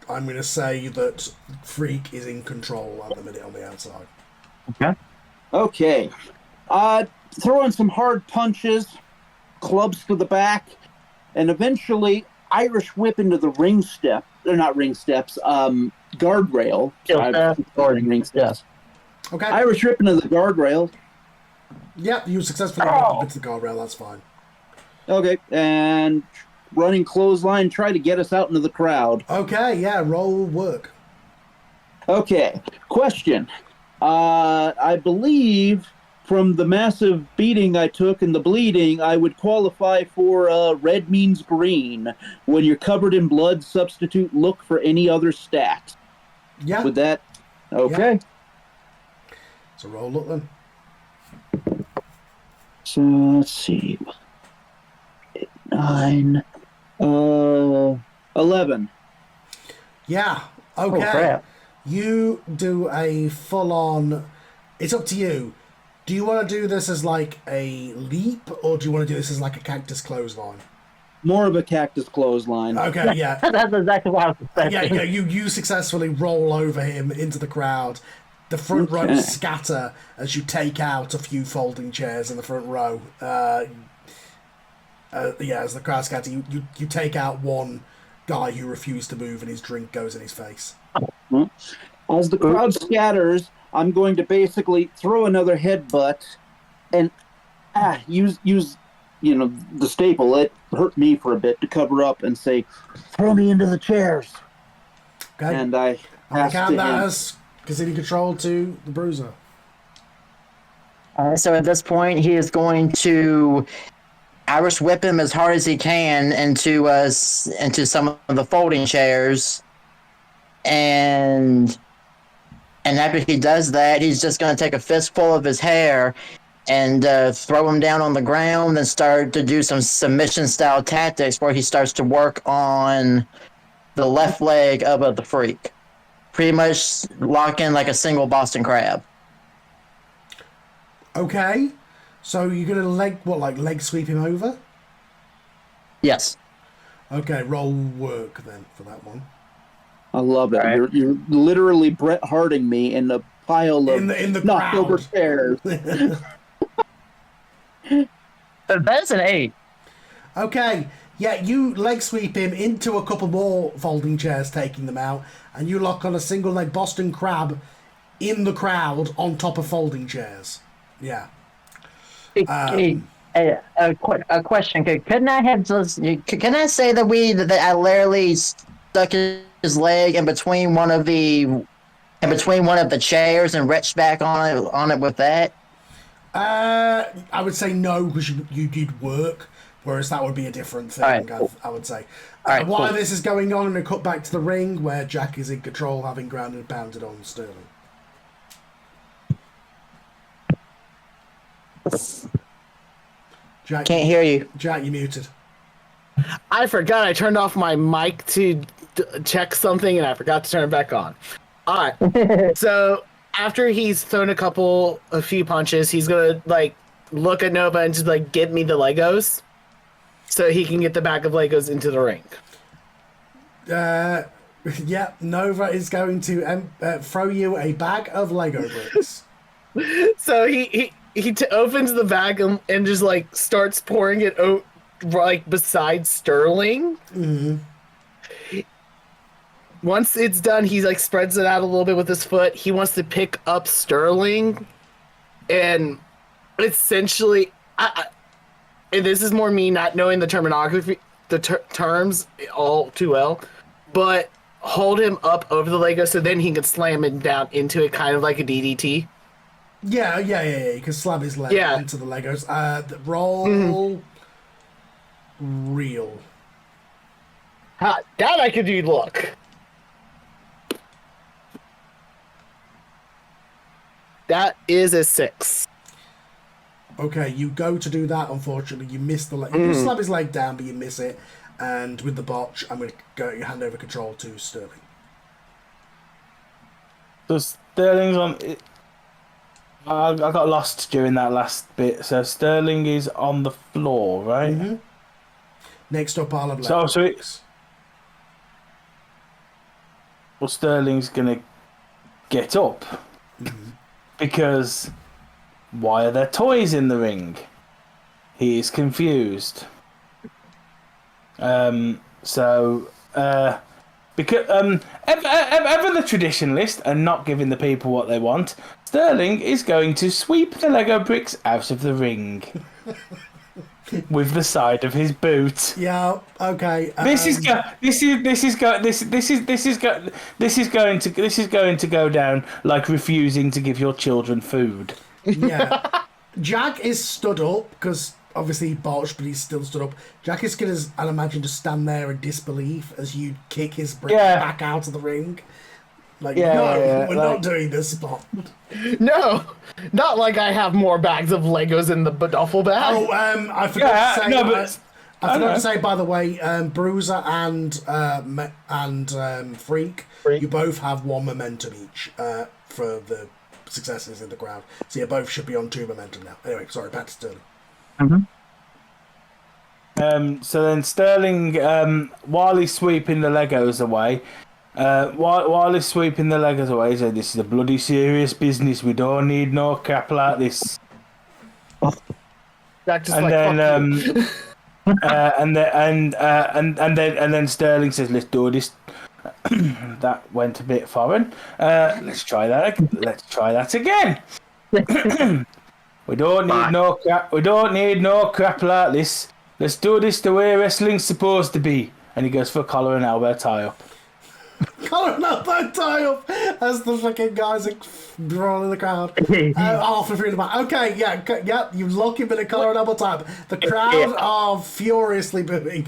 going to say that Freak is in control at the minute on the outside. Okay. Throwing some hard punches, clubs to the back, and eventually Irish whip into the ring step. They're not ring steps, guardrail. Ring steps. Okay. Irish whip into the guardrail. Yep, you successfully got into the guardrail, that's fine. Okay, and running clothesline, try to get us out into the crowd. Okay, yeah, roll work. Okay, question. I believe from the massive beating I took and the bleeding, I would qualify for red means green. When you're covered in blood, substitute look for any other stat. Yeah. Would that... Okay. Yeah. So roll look then. So, let's see. 9... 11. Yeah, okay. Oh, crap. You do a full-on... It's up to you. Do you want to do this as like a leap, or do you want to do this as like a cactus clothesline? More of a cactus clothesline. Okay, yeah. That's exactly what I was expecting. Yeah, you successfully roll over him into the crowd. The front row scatter as you take out a few folding chairs in the front row. As the crowd scatter, you take out one guy who refused to move and his drink goes in his face. As the crowd scatters, I'm going to basically throw another headbutt and use the staple. It hurt me for a bit to cover up and say, throw me into the chairs. Okay. And I count that as conceding control to the Bruiser. So at this point, he is going to Irish whip him as hard as he can into some of the folding chairs, and after he does that, he's just going to take a fistful of his hair and throw him down on the ground and start to do some submission-style tactics where he starts to work on the left leg of the Freak. Pretty much lock in like a single Boston Crab. Okay. So you're going to leg sweep him over? Yes. Okay, roll work then for that one. I love it. Right. You're literally Bret Harting me in a pile of In the knocked over chairs. That's an 8. Okay, yeah, you leg sweep him into a couple more folding chairs, taking them out, and you lock on a single leg Boston Crab in the crowd on top of folding chairs. Yeah. A question. Couldn't I have just? Can I say that I literally stuck his leg in between one of the chairs and reached back on it with that? I would say no, because you did work, whereas that would be a different thing. Right, cool. I would say. cool. While this is going on, I'm going to cut back to the ring where Jack is in control, having grounded and pounded on Sterling. Jack, Can't hear you. Jack, you're muted. I forgot I turned off my mic to check something, and I forgot to turn it back on. All right. So after he's thrown a few punches, he's gonna look at Nova and just get me the Legos, so he can get the bag of Legos into the ring. Yeah, Nova is going to throw you a bag of Lego bricks. So he opens the bag and just starts pouring it out beside Sterling. Mm-hmm. Once it's done, he spreads it out a little bit with his foot. He wants to pick up Sterling, and essentially, and this is more me not knowing the terminology, terms all too well, but hold him up over the Lego so then he can slam him down into it, kind of like a DDT. Yeah. You can slam his leg into the Legos. Roll real. That I could do. Look. That is a 6. Okay, you go to do that. Unfortunately, you miss the leg. You slap his leg down, but you miss it. And with the botch, I'm going to hand over control to Sterling. So Sterling's on. I got lost during that last bit. So Sterling is on the floor, right? Mm-hmm. Next up, I'll have So it's. Well, Sterling's gonna get up because why are there toys in the ring? He is confused. Because ever the traditionalist and not giving the people what they want, Sterling is going to sweep the Lego bricks out of the ring with the side of his boot. Yeah. Okay. This is going to go down like refusing to give your children food. Yeah. Jack is stood up because obviously he botched, but he's still stood up. Jack is going to, I'd imagine, just stand there in disbelief as you kick his brick back out of the ring. Like, we're not doing this spot. No, not like I have more bags of Legos in the duffel bag. Oh, I forgot to say. I forgot to say, by the way, Bruiser and Freak, you both have 1 momentum each for the successes in the crowd. So you both should be on 2 momentum now. Anyway, sorry, back to Sterling. So then Sterling, while he's sweeping the Legos away, he said, "This is a bloody serious business. We don't need no crap like this." Jack just And then, and then Sterling says, "Let's do this." That went a bit foreign. Let's try that. Let's try that again. We don't need no crap. We don't need no crap like this. Let's do this the way wrestling's supposed to be. And he goes for a collar and elbow tie up. Collar and elbow tie up as the fucking guys are brawling the crowd. Half of the back. Okay, yeah, you lock him in a collar and elbow tie up. The crowd are furiously booing.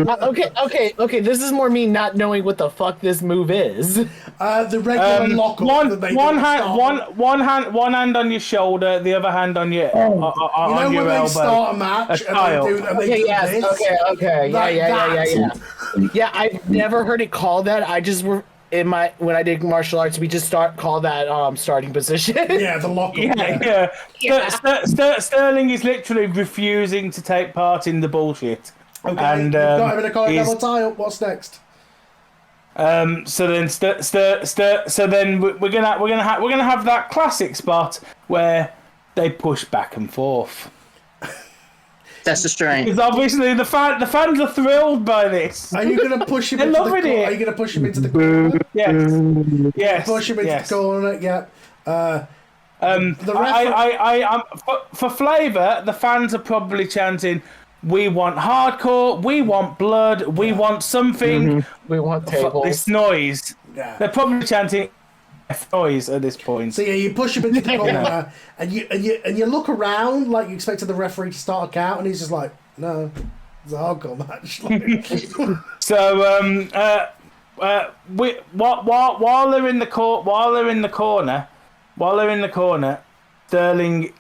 Okay. This is more me not knowing what the fuck this move is. The regular lock up. One hand on your shoulder, the other hand on your on your elbow. They start a match and they do this? Okay. Yeah. Yeah, I've never heard it called that. I just when I did martial arts, we just call that starting position. Yeah, the lock up. Yeah. Sterling is literally refusing to take part in the bullshit. Okay, and you've got him in a collar double tie up. What's next? So then we're gonna have that classic spot where they push back and forth. That's the strength. Because obviously the fans are thrilled by this. Are you going to push him into the corner? Are you going to push him into the corner? Yes. Push him into the corner. Yeah. For flavour, the fans are probably chanting, "We want hardcore. We want blood. We want something. We want tables." This noise. Yeah. They're probably chanting noise at this point. So yeah, you push him into the corner, and you look around like you expected the referee to start a count, and he's just like, "No, it's a hardcore match." So while they're in the corner,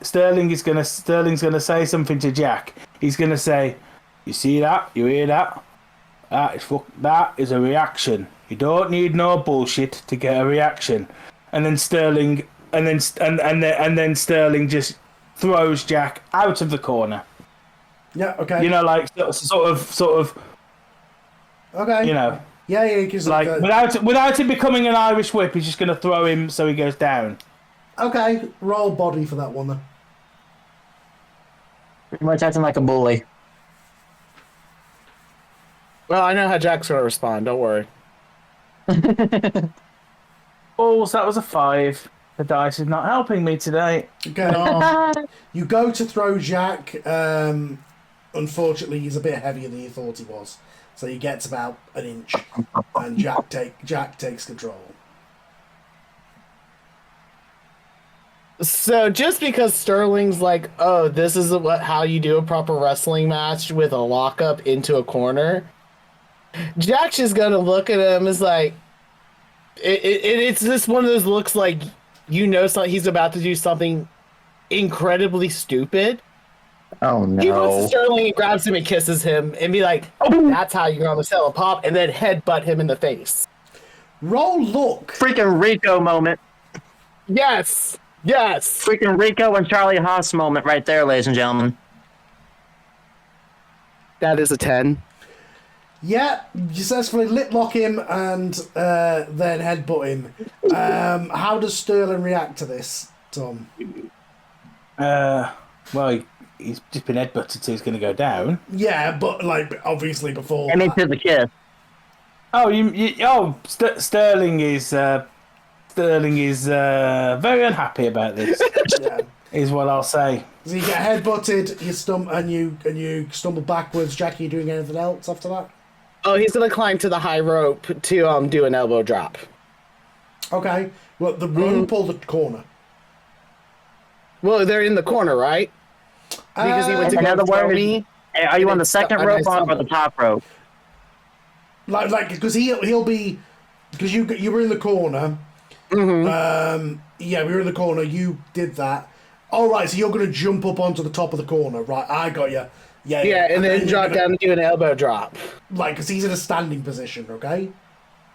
Sterling's gonna say something to Jack. He's gonna say, "You see that? You hear that? That is a reaction. You don't need no bullshit to get a reaction." And then Sterling just throws Jack out of the corner. Yeah. Okay. You know, like sort of. Okay. You know. Yeah. Cause like without it becoming an Irish whip, he's just going to throw him so he goes down. Okay. Roll body for that one then. Pretty much acting like a bully. Well, I know how Jack's going to respond. Don't worry. Balls, that was a 5. The dice is not helping me today. Okay. You go to throw Jack. Unfortunately, he's a bit heavier than you thought he was. So he gets about an inch. And Jack takes control. So just because Sterling's like, "Oh, this is how you do a proper wrestling match with a lockup into a corner," Jack's just gonna look at him as like, it's just one of those looks like, he's about to do something incredibly stupid. Oh He looks at no. Sterling and grabs him and kisses him and be like, that's how you're gonna sell a pop, and then headbutt him in the face. Roll look. Freaking Rico moment. Yes. Yes. Freaking Rico and Charlie Haas moment right there, ladies and gentlemen. That is a 10. Yeah, you successfully lip lock him and then headbutt him. How does Sterling react to this, Tom? Well, he's just been headbutted, so he's going to go down. Yeah, but like obviously before. I mean, to the kiss. Oh, Sterling is very unhappy about this. Yeah. Is what I'll say. So you get headbutted, you stumble backwards. Jackie, you doing anything else after that? Oh, he's gonna climb to the high rope to do an elbow drop. Okay. Well, the room pull the corner. Well, they're in the corner, right? Because he went to In go other throw words, me. are you on the second rope or the top rope? Like because he'll be because you were in the corner. Mm-hmm. Yeah, we were in the corner. You did that. All right, so you're going to jump up onto the top of the corner, right? I got you. Yeah. Yeah, and then drop down and do an elbow drop. Like, because he's in a standing position, okay?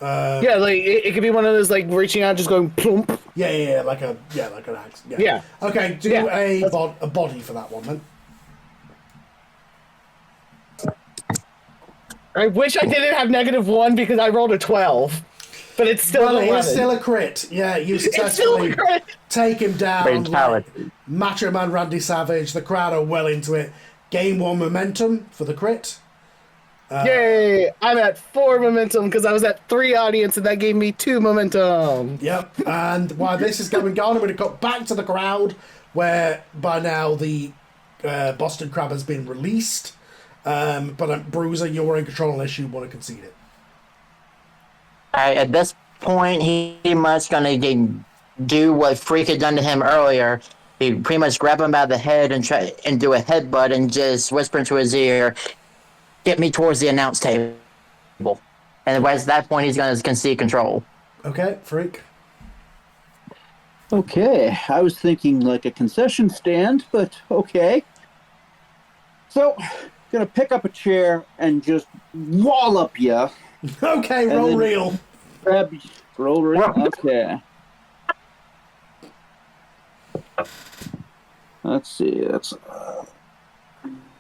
Yeah, like it could be one of those like reaching out, just going plump. Yeah, like an axe. Yeah. Yeah. Okay, do a body for that one then. I wish I didn't have -1 because I rolled a 12, but it's still Well, an 11. it's still a crit. Yeah, you It's still a successfully crit. take him down. Fatality. Like, Macho Man Randy Savage. The crowd are well into it. Gain 1 momentum for the crit. Yay! I'm at 4 momentum because I was at 3 audience, and that gave me 2 momentum. Yep, and while this is going on, I'm going to cut back to the crowd, where by now the Boston Crab has been released. But Bruiser, you're in control unless you want to concede it. At this point, he pretty much gonna do what Freak had done to him earlier. He pretty much grab him by the head and try and do a headbutt and just whisper into his ear, "Get me towards the announce table." And at that point, he's gonna concede control. Okay, Freak. Okay, I was thinking like a concession stand, but okay. So, gonna pick up a chair and just wallop ya. Okay, roll then- real. Roll real. Okay. Let's see. That's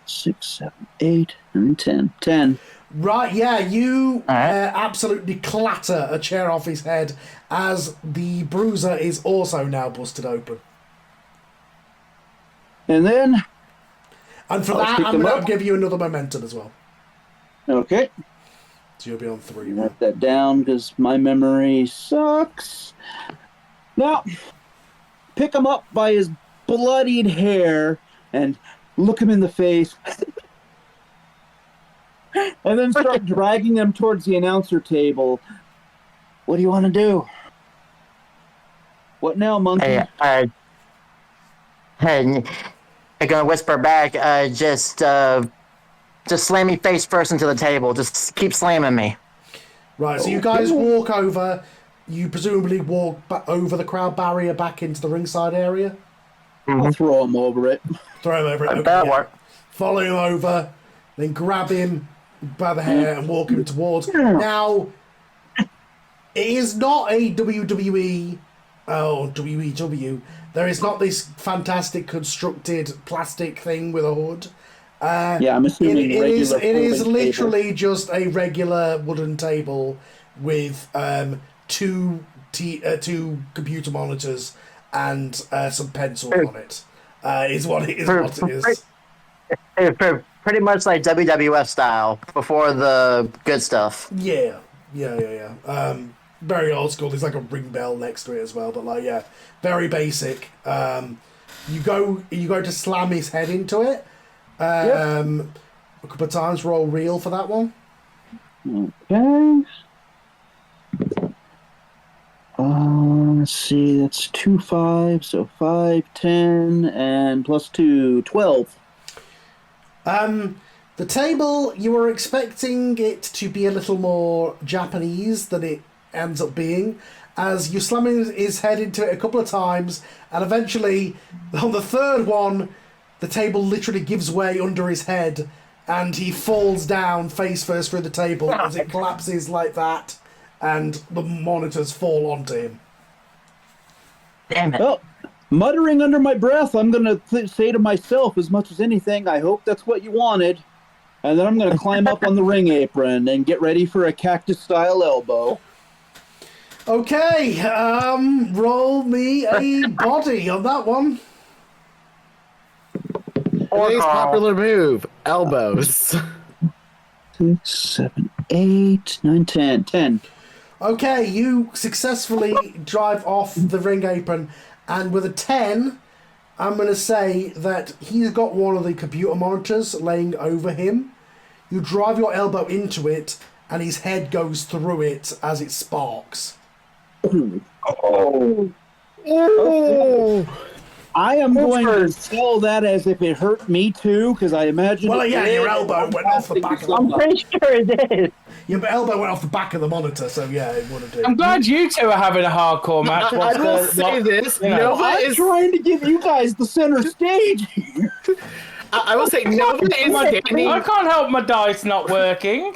6, 7, 8, and 10. 10. Right, yeah, you All right. absolutely clatter a chair off his head as the Bruiser is also now busted open. And then, And for I'll that, pick I'm them going to up. give you another momentum as well. okay, So you'll be on 3. write that down because my memory sucks. Now, pick him up by his bloodied hair and look him in the face. And then start dragging him towards the announcer table. What do you want to do? What now, monkey? Hey, I'm gonna whisper back. Just slam me face first into the table. Just keep slamming me. Right, so you guys walk over. You presumably walk back over the crowd barrier back into the ringside area. I'll throw him over it. Throw him over it. Okay, That'll yeah. work. Follow him over, then grab him by the hair and walk him towards. Now, it is not a WWE or WEW. There is not this fantastic constructed plastic thing with a hood. Yeah, I'm assuming It is regular literally just a regular wooden table with two computer monitors and some pencil on it. Is what it is. Pretty much like WWF style before the good stuff. Yeah. Very old school. There's like a ring bell next to it as well, but like very basic. You go to slam his head into it. A couple of times. Roll real for that one. Okay. Let's see, that's 2 5, so 5, 10, and plus 2, 12. The table, you were expecting it to be a little more Japanese than it ends up being, as you slam his head into it a couple of times, and eventually, on the third one, the table literally gives way under his head, and he falls down face first through the table as it collapses like that, and the monitors fall onto him. Damn it. Well, muttering under my breath, I'm going to say to myself, as much as anything, I hope that's what you wanted. And then I'm going to climb up on the ring apron and get ready for a cactus-style elbow. Okay, roll me a body on that one. Today's popular move, elbows. 6, 7, 8, 9, 10. 10. Okay, you successfully drive off the ring apron, and with a 10, I'm going to say that he's got one of the computer monitors laying over him. You drive your elbow into it, and his head goes through it as it sparks. Oh. I am going to sell that as if it hurt me too, because I imagine. Well, yeah, your elbow went off the back of I'm the pretty sure it is. Your elbow went off the back of the monitor, so yeah, it would have done. I'm glad you two are having a hardcore match. I will say this, Nova I'm is... trying to give you guys the center stage here. I will say Nova is standing... I can't help my dice not working.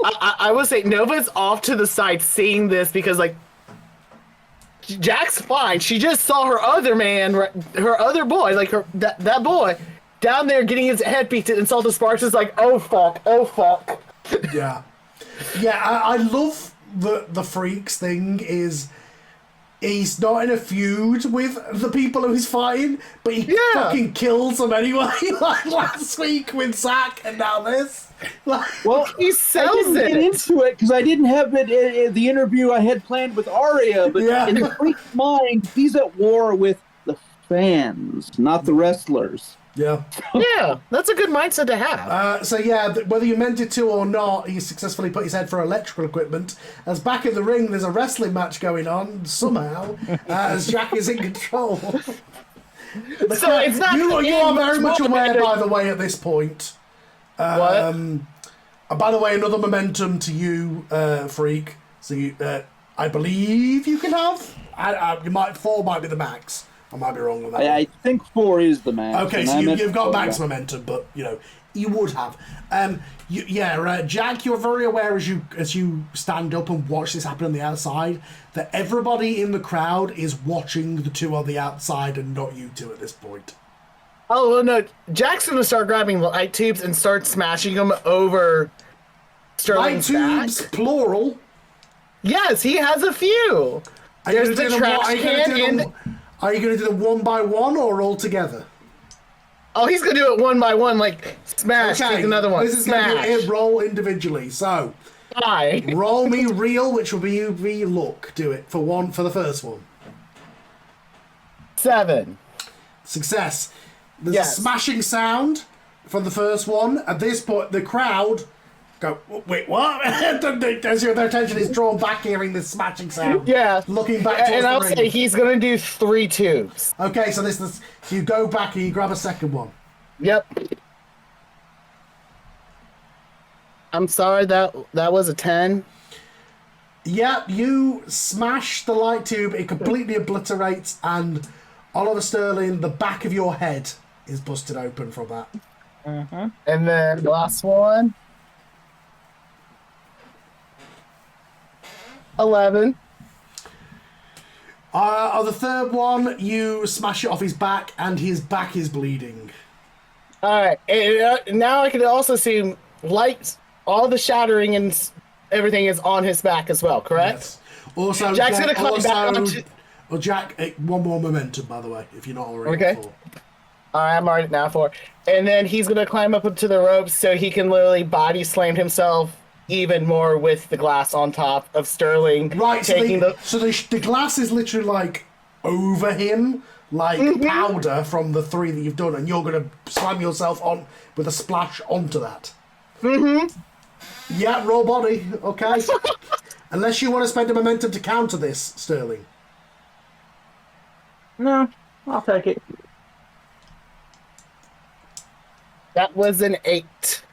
I will say Nova's off to the side seeing this because, like, Jack's fine. She just saw her other man, her other boy, like that boy, down there getting his head beat and saw the sparks. Is like, oh fuck. Yeah. I love the Freaks thing is he's not in a feud with the people who he's fighting, but he fucking kills them anyway. Like last week with Zack, and now this. Well, He sells I didn't get into it because I didn't have it in the interview I had planned with Arya, but in the Freak's mind, he's at war with the fans, not the wrestlers. Yeah. Yeah, that's a good mindset to have. So yeah, whether you meant it to or not, he successfully put his head for electrical equipment. As back in the ring, there's a wrestling match going on somehow, as Jack is in control. So it's not. You are very much aware, by the way, at this point. What? By the way, another momentum to you, Freak. So you, I believe you can have. You might 4 might be the max. I might be wrong on that. I think 4 is the max. Okay, so you've got max momentum, but you would have. Jack, you're very aware as you stand up and watch this happen on the outside that everybody in the crowd is watching the two on the outside and not you two at this point. Oh well, no. Jack's gonna start grabbing light tubes and start smashing them over Sterling's Light tubes, back. plural. Yes, he has a few. There's the trash can and. Are you going to do them 1 by 1 or all together? Oh, he's gonna do it 1 by 1, like smash. Take another one. This is smash. going to roll individually. So, roll me real, which will be luck. Do it for the first one. 7. Success. There's a smashing sound from the first one. At this point, the crowd go, wait, what? Their attention is drawn back, hearing this smashing sound. Yeah. Looking back towards and I'll the ring. say he's gonna do 3 tubes. Okay, so so you go back and you grab a second one. Yep. I'm sorry, that was a 10. Yeah, you smash the light tube, it completely obliterates, and Oliver Sterling, the back of your head is busted open from that. Mm-hmm. And then the last one. 11. On the third one, you smash it off his back, and his back is bleeding. Alright, and now I can also see lights, all the shattering and everything is on his back as well, correct? Yes. Also, Jack's gonna climb back onto... Well, Jack, 1 more momentum, by the way, if you're not already. Okay. Alright, I'm already now 4. And then he's gonna climb up to the ropes so he can literally body slam himself even more with the glass on top of Sterling. Right, so the glass is literally like over him, like powder from the 3 that you've done, and you're going to slam yourself on with a splash onto that. Mm-hmm. Yeah, raw body, okay. Unless you want to spend a momentum to counter this, Sterling. No, I'll take it. That was an 8.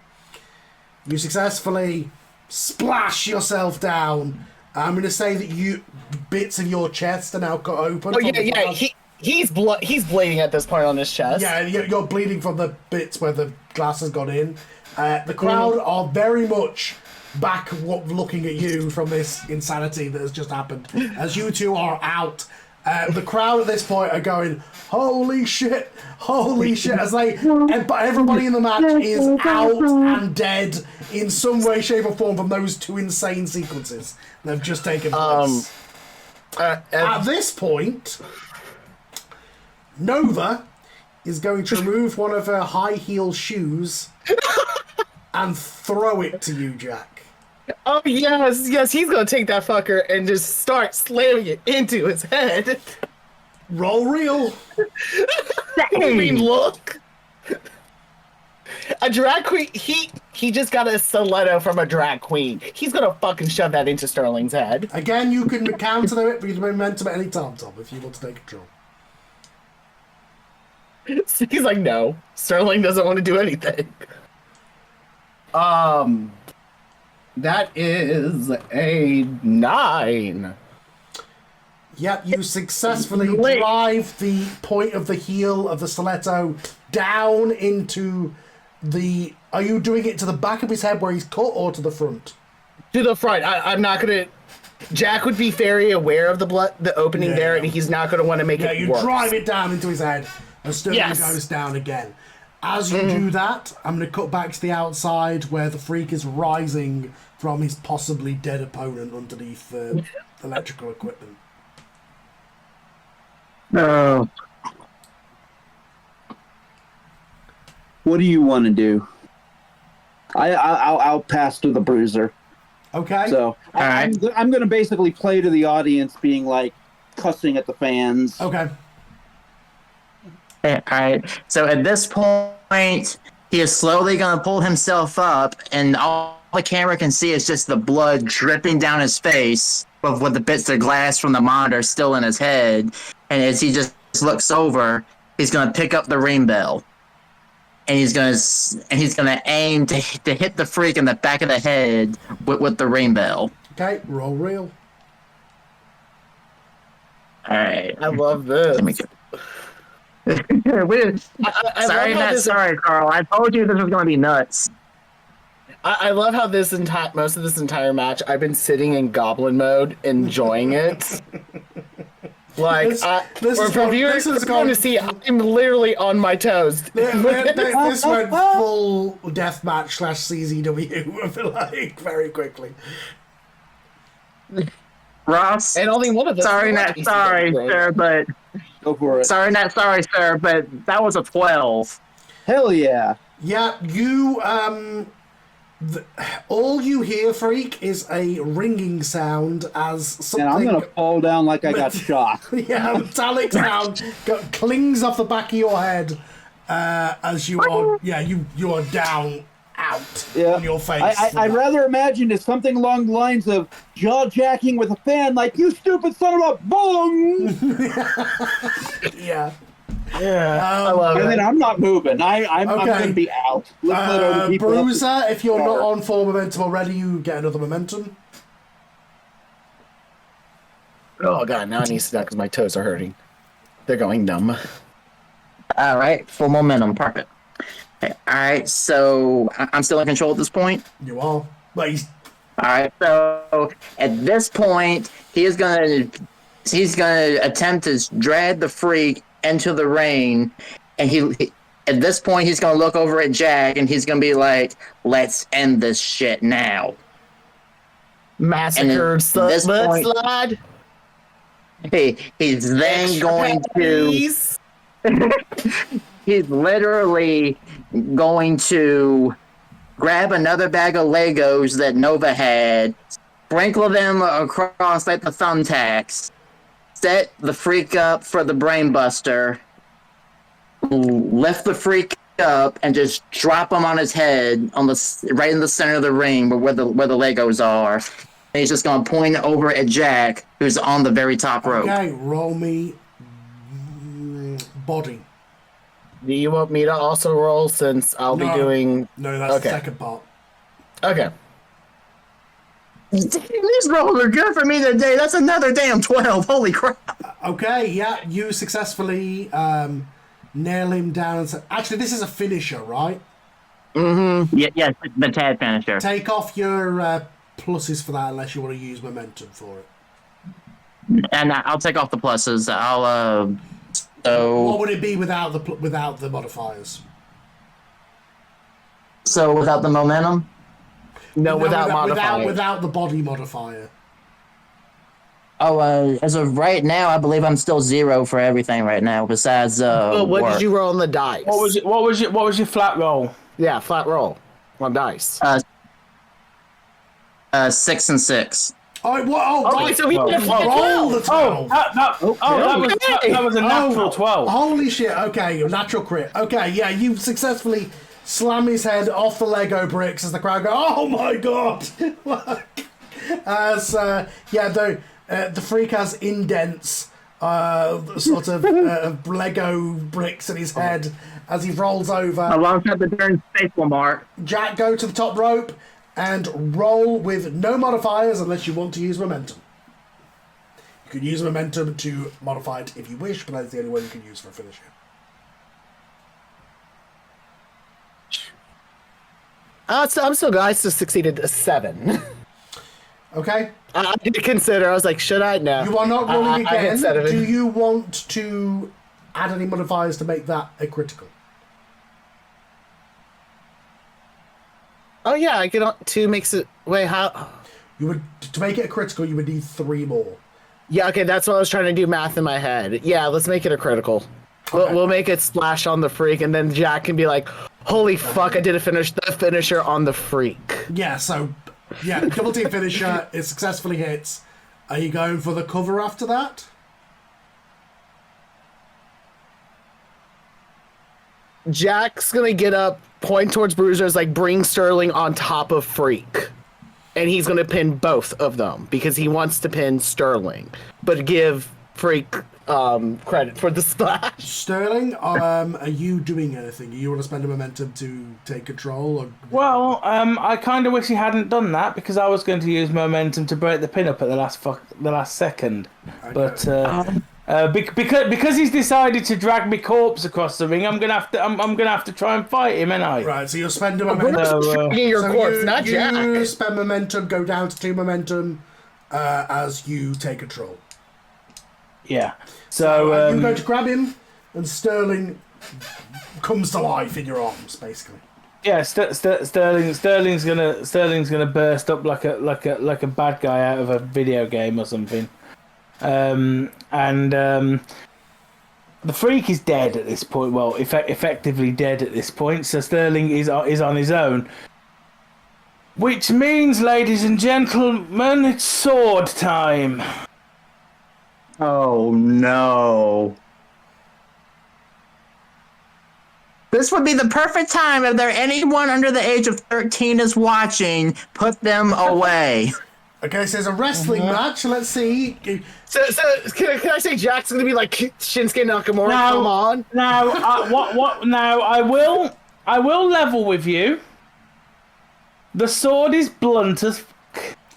You successfully splash yourself down. I'm going to say that bits of your chest are now cut open. Oh yeah. He's bleeding at this point on his chest. Yeah, you're bleeding from the bits where the glass has gone in. The crowd are very much back looking at you from this insanity that has just happened. As you two are out, the crowd at this point are going, holy shit, as but everybody in the match is out and dead in some way, shape or form from those two insane sequences that have just taken place. At this point, Nova is going to remove one of her high heel shoes and throw it to you, Jack. Oh yes, he's gonna take that fucker and just start slamming it into his head. Roll real. I mean, look. A drag queen, he just got a stiletto from a drag queen. He's gonna fucking shove that into Sterling's head. Again, you can counter it with momentum at any time, Tom, if you want to take control. He's like, no, Sterling doesn't want to do anything. That is a 9. Yep, you successfully drive the point of the heel of the stiletto down into the... Are you doing it to the back of his head where he's cut, or to the front? To the front. I'm not gonna... Jack would be very aware of the opening there, and he's not gonna want to make it you worse. drive it down into his head, and Sterling goes down again. As you do that, I'm going to cut back to the outside where the Freak is rising from his possibly dead opponent underneath the electrical equipment. No. What do you want to do? I'll pass to the Bruiser. Okay. So I'm going to basically play to the audience, being like cussing at the fans. Okay. All right. So at this point, he is slowly going to pull himself up, and all the camera can see is just the blood dripping down his face, with the bits of glass from the monitor still in his head. And as he just looks over, he's going to pick up the ring bell, and he's going to aim to hit the Freak in the back of the head with the ring bell. Okay. Roll real. All right. I love this. Let me get... Sorry, Carl. I told you this was going to be nuts. I love how most of this entire match, I've been sitting in goblin mode, enjoying it. Like, for viewers to see, I'm literally on my toes. This went full deathmatch / CZW, I feel like, very quickly. Ross, and only one of them. Sorry, sir, but go for it. Sorry, sir, but that was a 12. Hell yeah! Yeah, you all you hear, Freak, is a ringing sound as something. And I'm gonna fall down like I got shot. Yeah, metallic sound clings off the back of your head as you are. Yeah, you are down. Out on your face. I'd rather imagine it's something along the lines of jaw-jacking with a fan, like, you stupid son of a boom! Yeah. I love it. And then I'm not moving. I'm going to be out. Bruiser, if you're not on full momentum already, you get another momentum. Oh, God, now I need to stop because my toes are hurting. They're going numb. All right, full momentum. Perfect. Okay, all right, so I'm still in control at this point? You are. All right, so at this point, he's gonna attempt to drag the Freak into the ring, and he at this point he's gonna look over at Jack, and he's gonna be like, "Let's end this shit now." Massacred slide. He's then going to. He's literally going to grab another bag of Legos that Nova had, sprinkle them across like the thumbtacks, set the Freak up for the brainbuster, lift the Freak up, and just drop him on his head right in the center of the ring where the Legos are. And he's just going to point over at Jack, who's on the very top rope. Okay, roll me body. Do you want me to also roll since I'll be doing? No, that's the second part. Okay. These rolls are good for me today. That's another damn 12. Holy crap. Okay, yeah, you successfully nail him down. Actually, this is a finisher, right? Yeah, the Tad finisher. Take off your pluses for that unless you want to use momentum for it. And I'll take off the pluses. I'll so What would it be without the modifiers? So without the momentum? No, without modifier. Without the body modifier. Oh, as of right now, I believe I'm still 0 for everything right now. Besides, Well, what work. did you roll on the dice? What was your flat roll? Yeah, flat roll on dice. 6 and 6. Oh, what? Oh, Okay, right. so we did a flat Roll the 12. That was a natural 12. Holy shit, okay, your natural crit. Okay, yeah, you successfully slam his head off the Lego bricks as the crowd go, oh my god! As, the freak has indents, sort of Lego bricks in his head as he rolls over. Alongside the darn faithful mark. Jack, go to the top rope and roll with no modifiers unless you want to use momentum. You can use momentum to modify it if you wish, but that's the only one you can use for a finisher. So I'm still good. I still succeeded a 7. Okay? I did consider. I was like, should I? No. You are not rolling I hit again. 7. Do you want to add any modifiers to make that a critical? Oh yeah, I get on 2 makes it. Wait, how? You would to make it a critical. You would need 3 more. Yeah, okay, that's what I was trying to do math in my head. Yeah, let's make it a critical. Okay. We'll make it splash on the freak, and then Jack can be like, "Holy fuck! I did the finisher on the freak." Yeah. So, yeah, double team finisher. It successfully hits. Are you going for the cover after that? Jack's gonna get up, point towards Bruiser's, like bring Sterling on top of Freak, and he's gonna pin both of them because he wants to pin Sterling, but give Freak credit for the splash. Sterling, are you doing anything? Do you want to spend a momentum to take control? Or... Well, I kind of wish he hadn't done that because I was going to use momentum to break the pin up at the last second, Okay. but because he's decided to drag me corpse across the ring, I'm gonna have to try and fight him, ain't I? Right, so you'll spend a We're momentum. not dragging your So corpse, not you Jack. spend momentum, go down to 2 momentum as you take control. Yeah. So you go to grab him, and Sterling comes to life in your arms, basically. yeah, Sterling's gonna burst up like a bad guy out of a video game or something. The freak is dead at this point. Well, effectively dead at this point. So Sterling is on his own. Which means, ladies and gentlemen, it's sword time. Oh no. This would be the perfect time if there anyone under the age of 13 is watching, put them away. Okay, so there's a wrestling match. Let's see. So can I say Jack's gonna be like Shinsuke Nakamura? Come on. Now, what? Now, I will level with you. The sword is blunt as.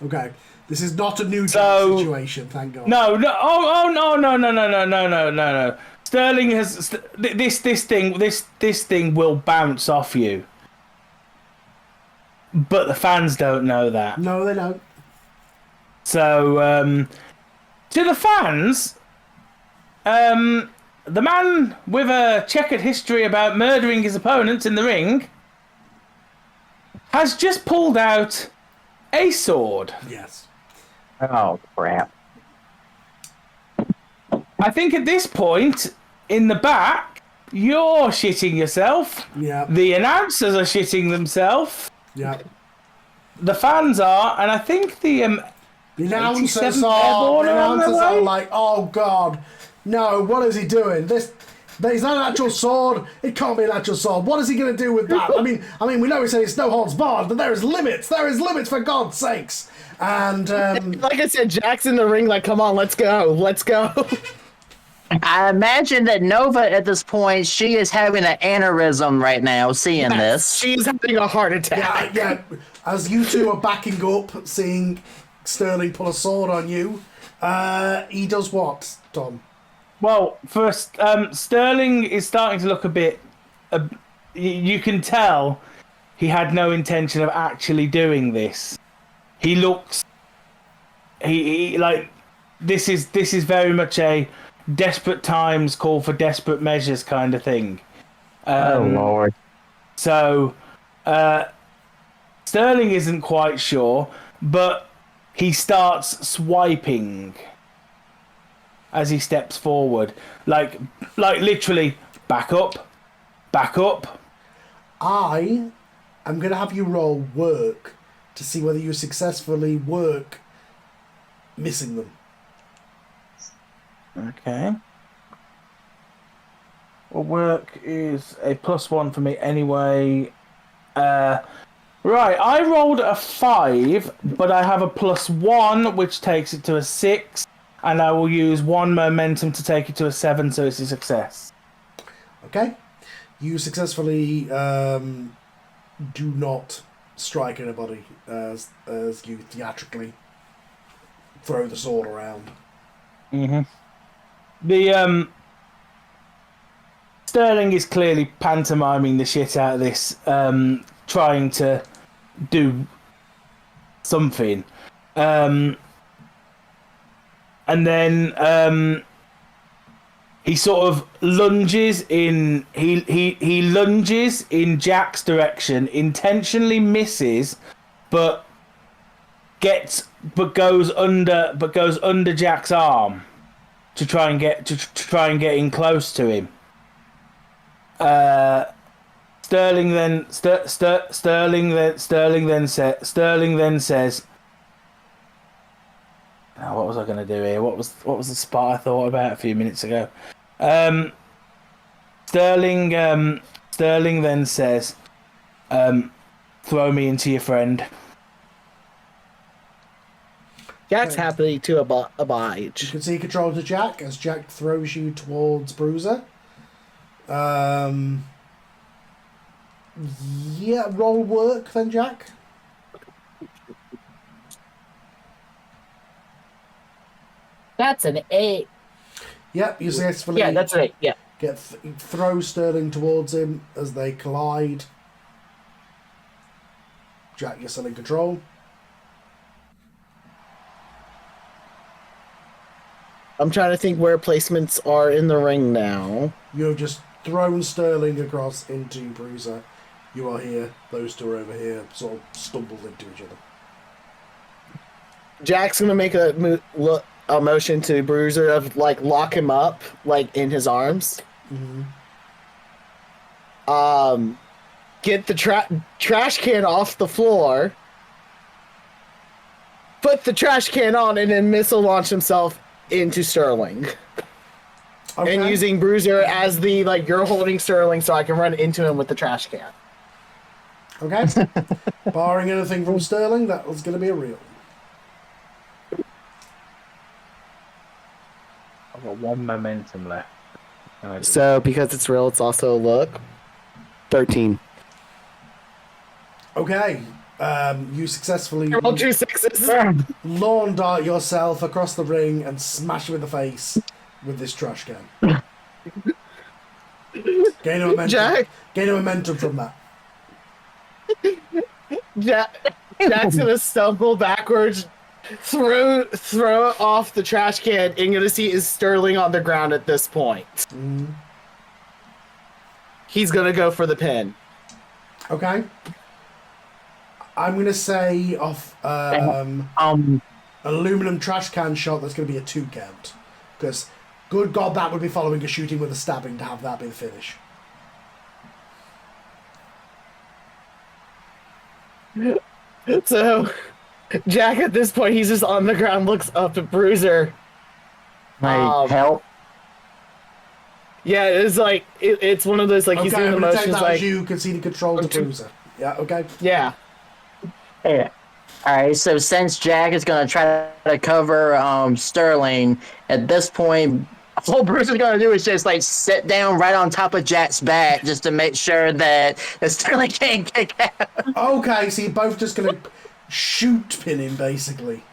Okay, this is not a new So- situation. Thank God. No. Oh no. Sterling has this thing will bounce off you. But the fans don't know that. No, they don't. So, to the fans, the man with a checkered history about murdering his opponents in the ring has just pulled out a sword. Yes. Oh crap. I think at this point, in the back, you're shitting yourself. Yeah. The announcers are shitting themselves. Yeah. The fans are, and I think the The announcers 87th are. Airborne The are on their announcers are way? like, oh God, no! What is he doing? This. There's no actual sword. It can't be an actual sword. What is he going to do with that? I mean, we know he says it's no holds barred, but there is limits. There is limits, for God's sakes. And Like I said, Jack's in the ring. Like, come on, let's go. I imagine that Nova at this point, she is having an aneurysm right now, seeing this. She's having a heart attack. Yeah. As you two are backing up, seeing Sterling pull a sword on you, he does what, Tom? Well, first, Sterling is starting to look a bit. You can tell he had no intention of actually doing this. He looks. He like this is very much a desperate times call for desperate measures kind of thing. Oh Lord! So, Sterling isn't quite sure, but he starts swiping as he steps forward, like literally back up. I am going to have you roll work to see whether you successfully work missing them. Okay. Well, work is a +1 for me anyway. Right, I rolled a 5, but I have a +1, which takes it to a 6, and I will use 1 momentum to take it to a 7, so it's a success. Okay? You successfully do not strike anybody as you theatrically throw the sword around. The Sterling is clearly pantomiming the shit out of this, trying to do something, and then he sort of lunges in. He lunges in Jack's direction, intentionally misses, but goes under Jack's arm to try and get in close to him. Sterling then says, oh, what was I going to do here? What was the spot I thought about a few minutes ago? Sterling then says, throw me into your friend. Jack's happy to oblige. You can see control to Jack as Jack throws you towards Bruiser. Yeah, roll work then, Jack. That's an 8. Yep, you successfully. Yeah, that's an 8. Yeah. Throw Sterling towards him as they collide. Jack, you're still in control. I'm trying to think where placements are in the ring now. You have just thrown Sterling across into Bruiser. You are here. Those two are over here, sort of stumbled into each other. Jack's gonna make a motion to Bruiser of like lock him up, like in his arms. Mm-hmm. Get the trash can off the floor. Put the trash can on, and then missile launch himself into Sterling. Okay. And using Bruiser as the you're holding Sterling, so I can run into him with the trash can. Okay. Barring anything from Sterling, that was going to be a real. I've got 1 momentum left. So because it's real, it's also a look. 13. Okay. You successfully roll 2 6s. lawn dart yourself across the ring and smash him in the face with this trash can. Gain a momentum. Jack? Gain a momentum from that. Jack's gonna stumble backwards, throw off the trash can, and you're gonna see is Sterling on the ground at this point. Mm. He's gonna go for the pin. Okay. I'm gonna say off aluminum trash can shot. That's gonna be a 2 count because good God, that would be following a shooting with a stabbing to have that be the finish. So, Jack at this point, he's just on the ground, looks up at Bruiser. Help. Yeah, it's it's one of those he's doing the motions that as you conceding control to Bruiser. Yeah. Okay. Yeah. Yeah. All right. So since Jack is going to try to cover Sterling, at this point, All Bruce is gonna do is just like sit down right on top of Jack's back just to make sure that Sterling can't kick out. Okay, so you're both just gonna shoot pin him, basically.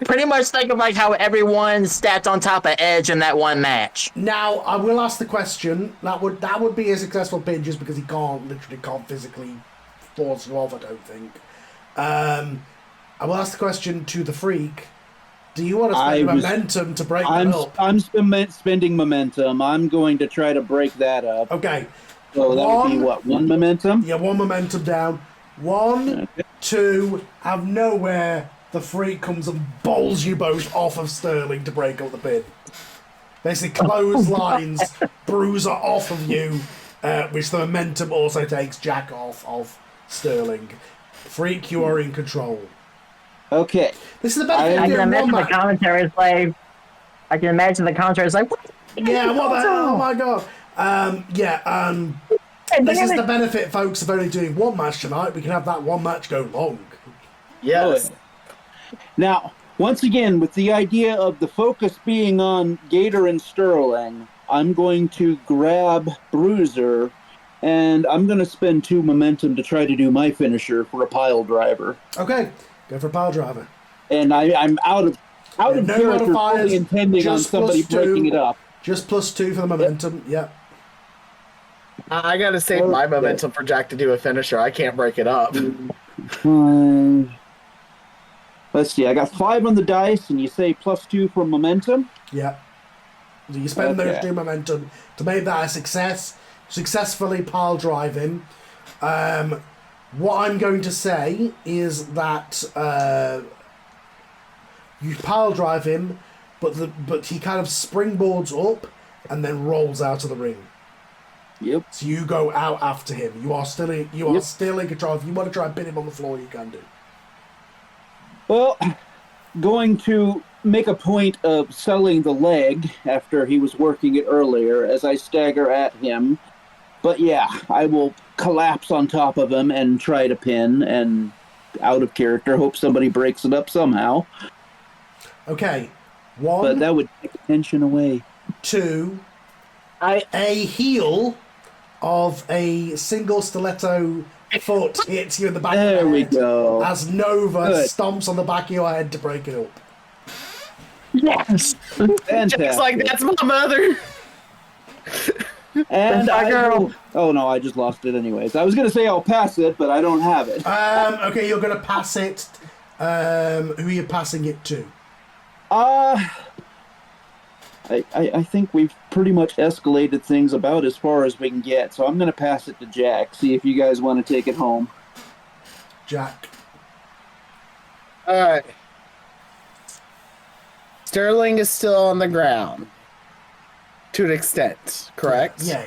Pretty much think of like how everyone stacked on top of Edge in that one match. Now, I will ask the question. That would be a successful pin just because he literally can't physically force you off, I don't think. I will ask the question to the Freak. Do you want to spend momentum to break that up? I'm spending momentum. I'm going to try to break that up. Okay. So that would be what, 1 momentum? Yeah, 1 momentum down. 1, 2, out of nowhere, the Freak comes and bowls you both off of Sterling to break up the pin. Basically, clotheslines Bruiser off of you, which the momentum also takes Jack off of Sterling. Freak, you are in control. Okay. This is the benefit I of can doing imagine one the match. commentary is like. I can imagine the commentary is like. What? Yeah, what the hell? Oh my god. This is the benefit, folks, of only doing one match tonight. We can have that one match go long. Yes. Now, once again, with the idea of the focus being on Gator and Sterling, I'm going to grab Bruiser, and I'm going to spend 2 momentum to try to do my finisher for a pile driver. Okay, go for a pile driver. And I'm out of no character, modifiers, fully intending on just somebody +2. breaking it up. Just +2 for the momentum. Yep. I gotta save my momentum for Jack to do a finisher. I can't break it up. Let's see. I got 5 on the dice, and you say +2 for momentum. Yep. So you spend those 2 momentum to make that a success. Successfully pile drive him. What I'm going to say is that you pile drive him, but he kind of springboards up and then rolls out of the ring. Yep. So you go out after him. You are still in control. If you want to try and pin him on the floor, you can do. Well, going to make a point of selling the leg after he was working it earlier as I stagger at him. But yeah, I will collapse on top of him and try to pin, and out of character, hope somebody breaks it up somehow. Okay. 1. But that would take the tension away. 2. A heel of a single stiletto foot hits you in the back of the head. There we go. As Nova Good. stomps on the back of your head to break it up. Yes. Fantastic. Jack's like, that's my mother. And That's my girl. Oh no, I just lost it anyways. I was gonna say I'll pass it, but I don't have it. Okay, you're going to pass it. Who are you passing it to? I think we've pretty much escalated things about as far as we can get, so I'm gonna pass it to Jack. See if you guys want to take it home. Jack. Alright. Sterling is still on the ground. To an extent, correct? Yeah.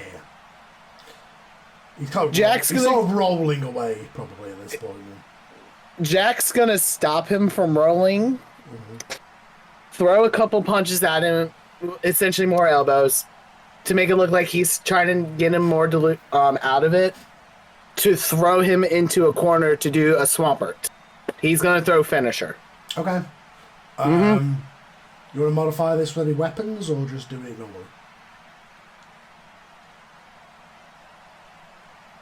He's sort of rolling away, probably, at this point. Jack's gonna stop him from rolling, throw a couple punches at him, essentially more elbows, to make it look like he's trying to get him more out of it, to throw him into a corner to do a swampert. He's gonna throw finisher. Okay. You want to modify this with any weapons, or just do it normally?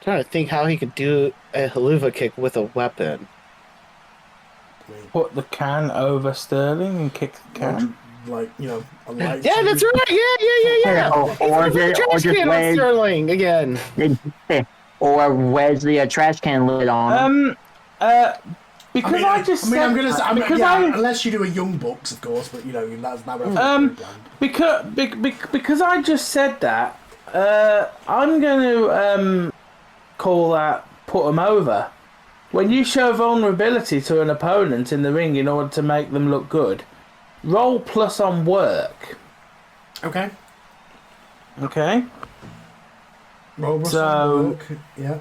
Trying to think how he could do a haluva kick with a weapon. Put the can over Sterling and kick the can. Like, a light. Yeah, that's right. Yeah. Or just on wedge, Sterling again. or wedge the trash can lid on. Because unless you do a Young Bucks, of course, but that's not because I just said that, I'm going to call that put them over. When you show vulnerability to an opponent in the ring in order to make them look good, roll plus on work. Okay. Roll plus on work. Yeah.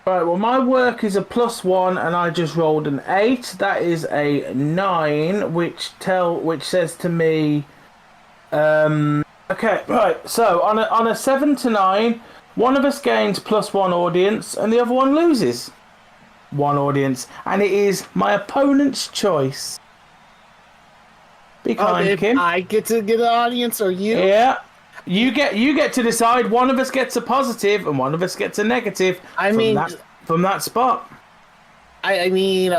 Right, well, my work is a +1, and I just rolled an 8. That is a 9, which says to me, okay, right. So on a 7 to 9, one of us gains +1 audience, and the other one loses 1 audience, and it is my opponent's choice. Be kind, if Kim. I get to get an audience or you? Yeah. You get to decide. One of us gets a positive and one of us gets a negative. From that spot. I mean,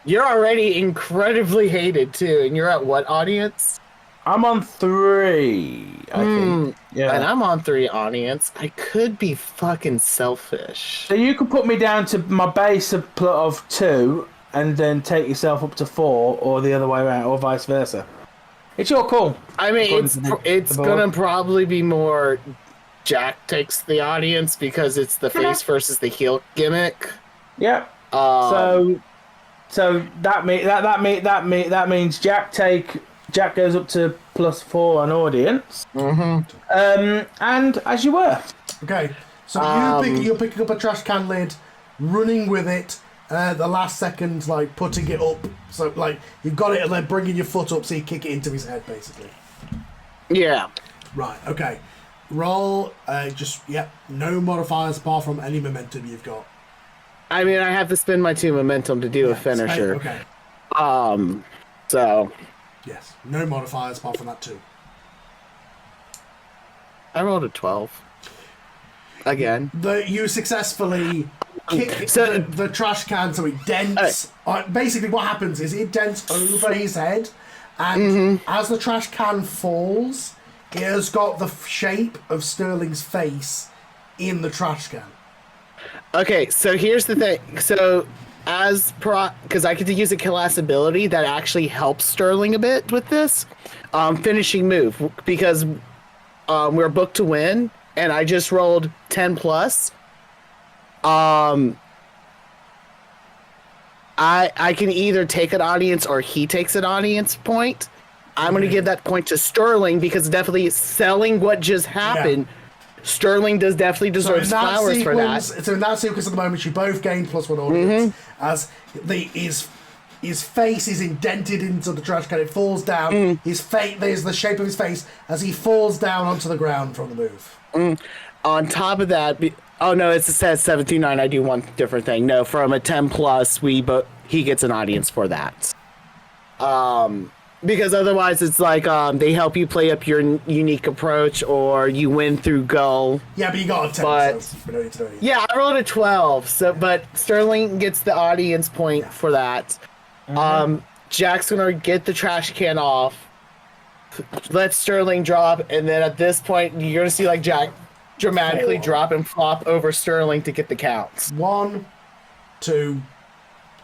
you're already incredibly hated too, and you're at what audience? I'm on 3, I think. Yeah. And I'm on 3 audience. I could be fucking selfish. So you could put me down to my base of 2 and then take yourself up to 4, or the other way around, or vice versa. It's your call. I mean, it's gonna probably be more Jack takes the audience because it's the face versus the heel gimmick. Yeah. So that means Jack goes up to +4 on audience. Mm-hmm. And as you were. Okay. So you're picking up a trash can lid, running with it. The last second, like putting it up. So like you've got it, and then bringing your foot up so you kick it into his head, basically. Yeah. Right. Okay. Roll. No modifiers apart from any momentum you've got. I mean, I have to spend my 2 momentum to do a finisher. Okay. So. Yes. No modifiers apart from that 2. I rolled a 12. Again. You successfully kick So- the trash can so it dents. Basically, what happens is it dents over his head, and as the trash can falls, it has got the shape of Sterling's face in the trash can. Okay, so here's the thing. So, because I get to use a class ability that actually helps Sterling a bit with this finishing move, because we're booked to win, and I just rolled 10 plus. I can either take an audience or he takes an audience point. I'm going to give that point to Sterling because definitely selling what just happened. Yeah. Sterling definitely deserves flowers for that. So in that sequence at the moment, you both gain +1 audience as his face is indented into the trash can. It falls down. His face, there's the shape of his face as he falls down onto the ground from the move. On top of that, oh no, it says 729. I do one different thing. No, from a 10 plus, he gets an audience for that. Because otherwise it's like they help you play up your unique approach or you win through goal. Yeah, but you got a 10. But, yeah, I rolled a 12. But Sterling gets the audience point for that. Jack's gonna get the trash can off, let Sterling drop, and then at this point you're gonna see like Jack dramatically drop and flop over Sterling to get the counts. 1, 2,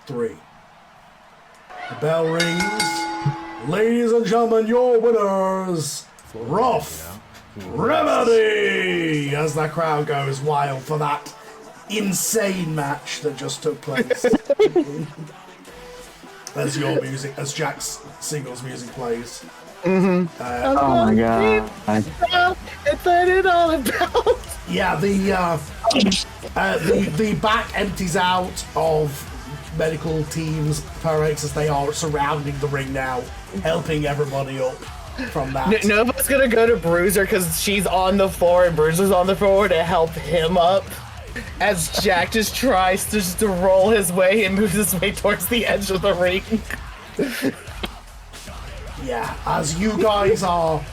3. The bell rings. Ladies and gentlemen, your winners, Rough Remedy! As the crowd goes wild for that insane match that just took place. As your music, as Jack's singles music plays. Oh my god. It's what it all about. Yeah, the back empties out of medical teams, paramedics, as they are surrounding the ring now, helping everybody up from that. Nova's gonna go to Bruiser because she's on the floor and Bruiser's on the floor to help him up. As Jack just tries to roll his way and moves his way towards the edge of the ring. Yeah, as you guys are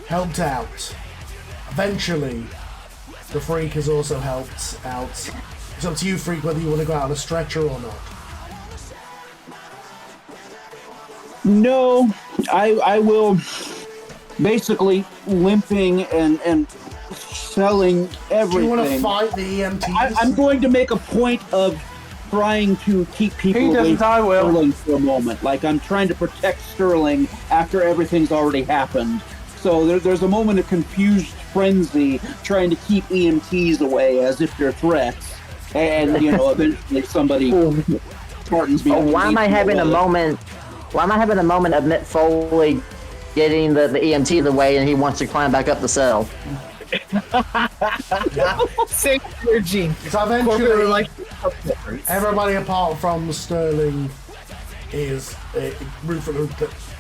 helped out, eventually the Freak is also helped out. It's up to you, Freak, whether you want to go out on a stretcher or not. No, I will basically limping and selling everything. Do you want to fight the EMTs? I'm going to make a point of trying to keep people away from Sterling for a moment. Like, I'm trying to protect Sterling after everything's already happened. So there's a moment of confused frenzy trying to keep EMTs away as if they're threats. And, eventually somebody Spartans me. Why am I having a moment of Mick Foley getting the EMT the way and he wants to climb back up the cell? Same energy. So eventually, everybody apart from Sterling is root for the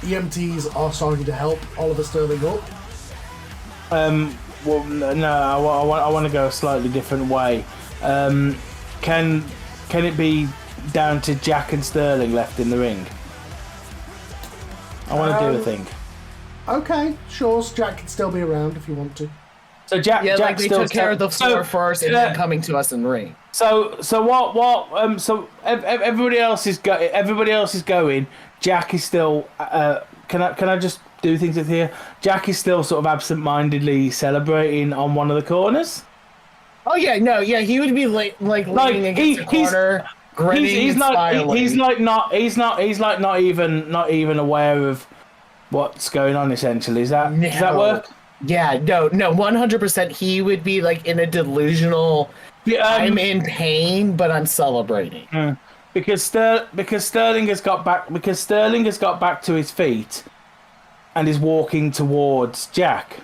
EMTs are starting to help Oliver Sterling up. Well, no, I want to go a slightly different way. Can it be down to Jack and Sterling left in the ring? I want to do a thing. Okay, sure. Jack can still be around if you want to. So Jack, Yeah, Jack like they still took care of the floor first and then coming to us in the ring. So what? So everybody else is going. Jack is still. Can I just do things with here? Jack is still sort of absent-mindedly celebrating on one of the corners. Oh yeah, no, yeah, he would be like leaning against the corner, grinning he's and not smiling. he's not even aware of what's going on. Essentially, does that work? Yeah, no, 100%. He would be like in a delusional. I'm in pain, but I'm celebrating. Because Sterling has got back to his feet, and is walking towards Jack,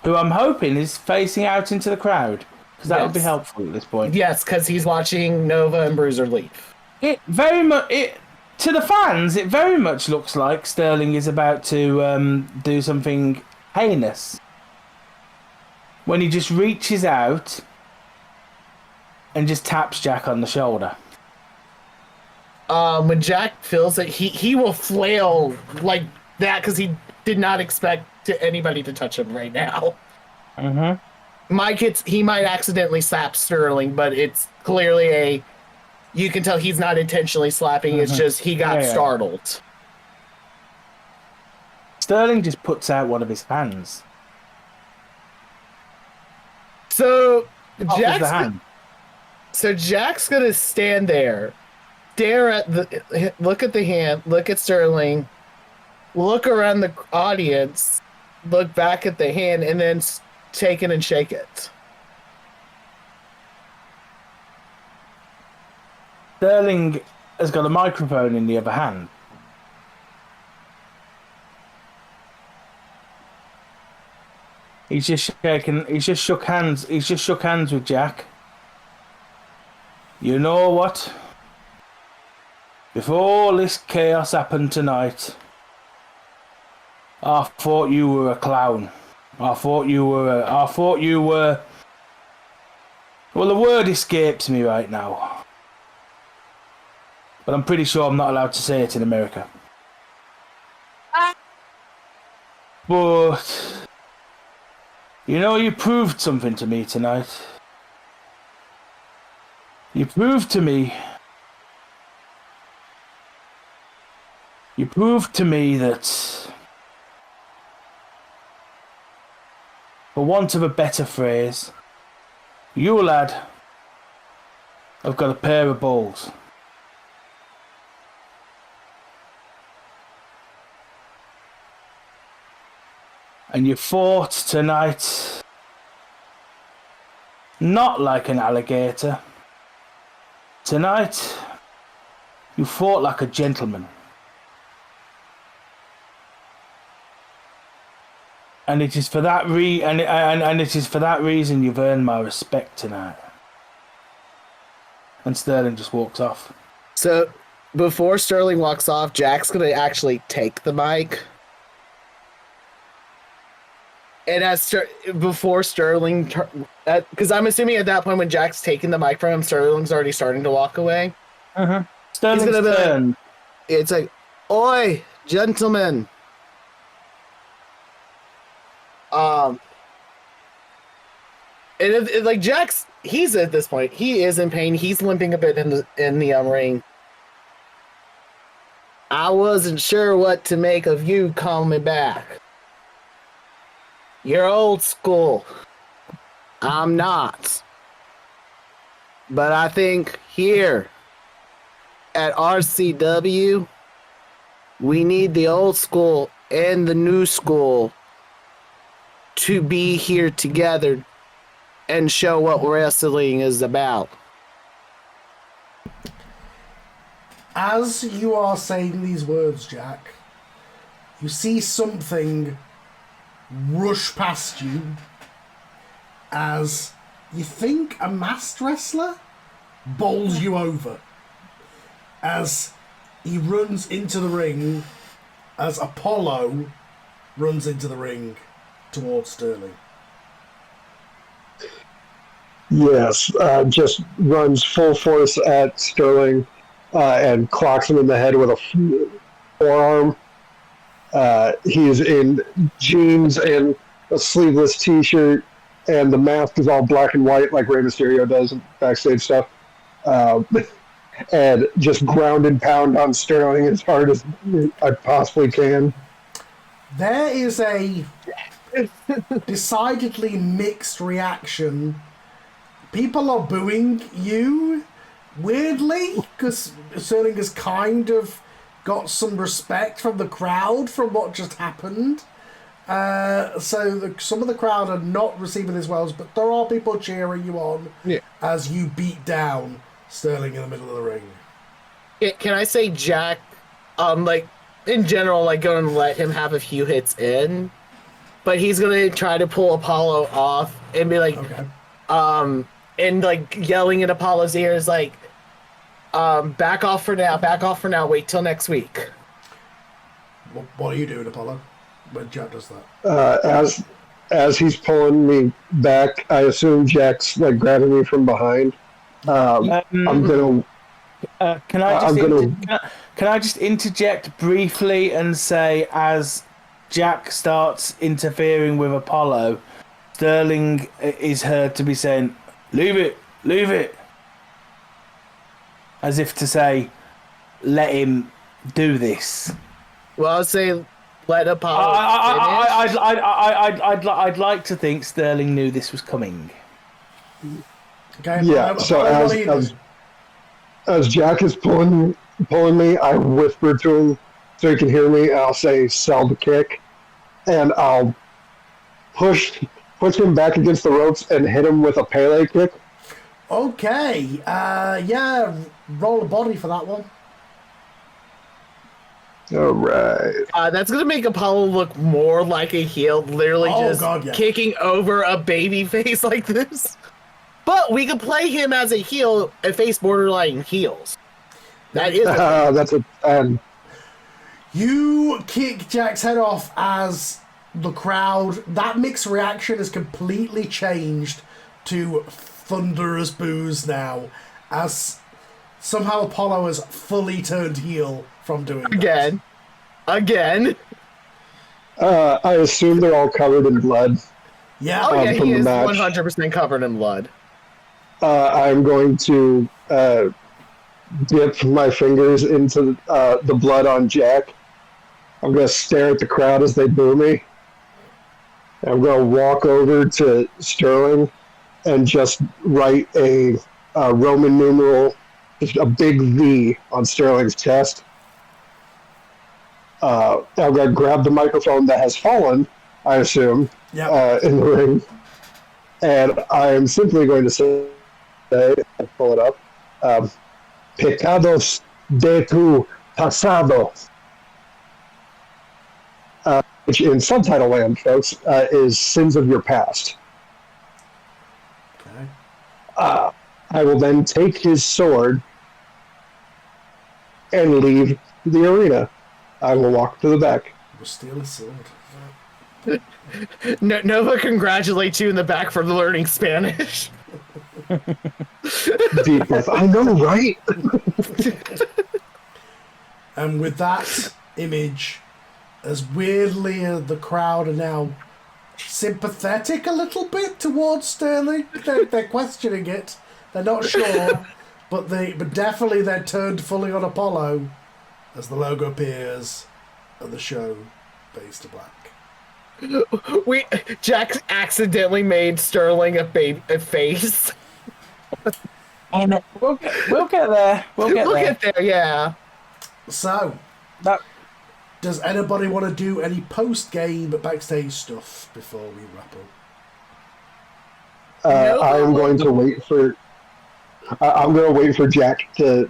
who I'm hoping is facing out into the crowd, because that would be helpful at this point. Yes, because he's watching Nova and Bruiser leave. To the fans, it very much looks like Sterling is about to do something heinous when he just reaches out and just taps Jack on the shoulder. When Jack feels it, he will flail like that because he did not expect anybody to touch him right now. He might accidentally slap Sterling, but it's clearly you can tell he's not intentionally slapping. It's just he got startled. Sterling just puts out one of his hands. So Jack's gonna stand there, look at the hand, look at Sterling, look around the audience, look back at the hand, and then take it and shake it. Sterling has got a microphone in the other hand. He's just shook hands with Jack. You know what? Before all this chaos happened tonight, I thought you were a clown. I thought you were... Well, the word escapes me right now. But I'm pretty sure I'm not allowed to say it in America. But... You know, you proved something to me tonight. You proved to me that, for want of a better phrase, you, lad, have got a pair of balls. And you fought tonight not like an alligator. Tonight, you fought like a gentleman. And it is for that reason you've earned my respect tonight. And Sterling just walks off. So, before Sterling walks off, Jack's gonna actually take the mic. And before Sterling, because I'm assuming at that point when Jack's taking the mic from him, Sterling's already starting to walk away. Sterling's turn. It's like, oi, gentlemen. And like Jack's, he's at this point, he is in pain. He's limping a bit in the ring. I wasn't sure what to make of you coming back. You're old school. I'm not. But I think here at RCW, we need the old school and the new school to be here together and show what wrestling is about. As you are saying these words, Jack, you see something rush past you as you think a masked wrestler bowls you over as he runs into the ring, as Apollo runs into the ring towards Sterling. Yes, just runs full force at Sterling and clocks him in the head with a forearm. He's in jeans and a sleeveless T-shirt, and the mask is all black and white like Rey Mysterio does in backstage stuff. Uh, and just ground and pound on Sterling as hard as I possibly can. There is a decidedly mixed reaction. People are booing you, weirdly, because Sterling has kind of got some respect from the crowd from what just happened. Some of the crowd are not receiving this well, but there are people cheering you on as you beat down Sterling in the middle of the ring. Can I say Jack, in general, going to let him have a few hits in, but he's going to try to pull Apollo off and be like, Okay. and yelling in Apollo's ears, back off for now, wait till next week. What are you doing, Apollo, when Jack does that? As he's pulling me back, I assume Jack's grabbing me from behind. I'm gonna. Can I just interject briefly and say, as Jack starts interfering with Apollo, Sterling is heard to be saying, leave it. As if to say, let him do this. Well, I'll say let Apollo I'd like to think Sterling knew this was coming. Okay. Yeah. So as Jack is pulling me, I whisper to him so he can hear me. I'll say, "Sell the kick," and I'll push him back against the ropes and hit him with a Pele kick. Okay. Roll a body for that one. All right. That's going to make Apollo look more like a heel, literally kicking over a baby face like this. But we could play him as a heel, a face borderline heels. That is. That's a 10. You kick Jack's head off as the crowd. That mixed reaction has completely changed to thunderous boos now, as somehow Apollo has fully turned heel from doing that. Again. I assume they're all covered in blood. Yeah. Oh, yeah, he is match. 100% covered in blood. I'm going to dip my fingers into the blood on Jack. I'm going to stare at the crowd as they boo me. I'm going to walk over to Sterling and just write a Roman numeral, just a big V on Sterling's chest. I'm going to grab the microphone that has fallen, I assume, in the ring. And I am simply going to say, pull it up, Pecados de tu pasado. Which in subtitle land, folks, is sins of your past. Okay. I will then take his sword and leave the arena. I will walk to the back. We'll steal his sword. Nova congratulates you in the back for learning Spanish. Deep breath. I know, right? And with that image, as weirdly the crowd are now sympathetic a little bit towards Sterling. They're questioning it. They're not sure, but definitely they're turned fully on Apollo as the logo appears and the show fades to black. Jack accidentally made Sterling a face. We'll get there. We'll get there. Yeah. So, does anybody want to do any post-game backstage stuff before we wrap up? I'm going to wait for. I'm going to wait for Jack to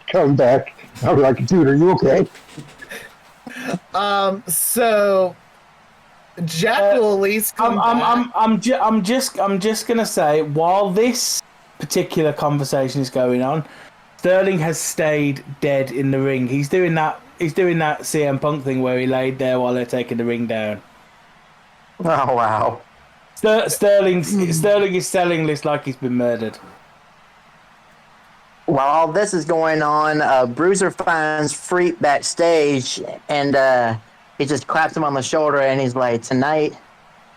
come back. I'll be like, dude, are you okay? So Jack will at least come back. I'm just gonna say, while this particular conversation is going on, Sterling has stayed dead in the ring. He's doing that CM Punk thing where he laid there while they're taking the ring down. Oh wow. Sterling is selling this like he's been murdered. While all this is going on, Bruiser finds Freak backstage, and he just claps him on the shoulder and he's like, "Tonight,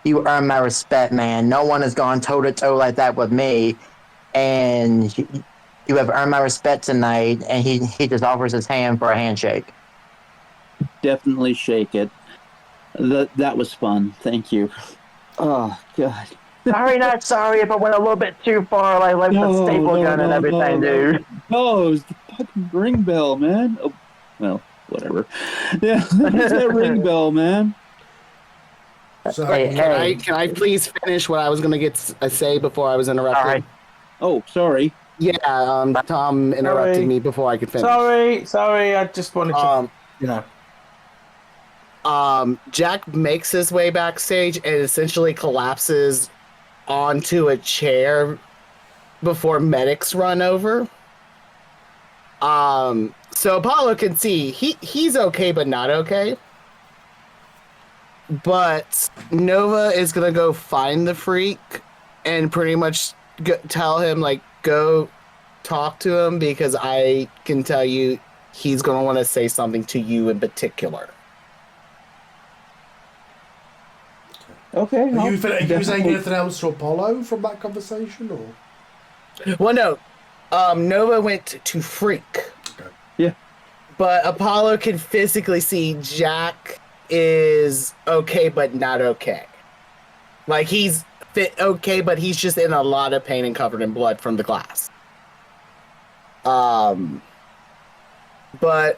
you earn my respect, man. No one has gone toe to toe like that with me, and you have earned my respect tonight." And he just offers his hand for a handshake. Definitely shake it. That was fun. Thank you. Oh God. Sorry, not sorry if I went a little bit too far, like the staple gun and everything, dude. No, it was the fucking ring bell, man. Oh, well, whatever. Yeah, it's that ring bell, man. So, Can I please finish what I was gonna say before I was interrupted? All right. Oh, sorry. Yeah, Tom interrupted me before I could finish. Sorry. I just wanted to, Jack makes his way backstage and essentially collapses onto a chair before medics run over. So Apollo can see he's okay, but not okay. But Nova is gonna go find the freak and pretty much tell him, like, go talk to him, because I can tell you he's gonna want to say something to you in particular. Okay. Are you saying anything else to Apollo from that conversation, or? Well, no. Nova went to freak. Okay. Yeah. But Apollo can physically see Jack is okay, but not okay. Like, he's fit okay, but he's just in a lot of pain and covered in blood from the glass. But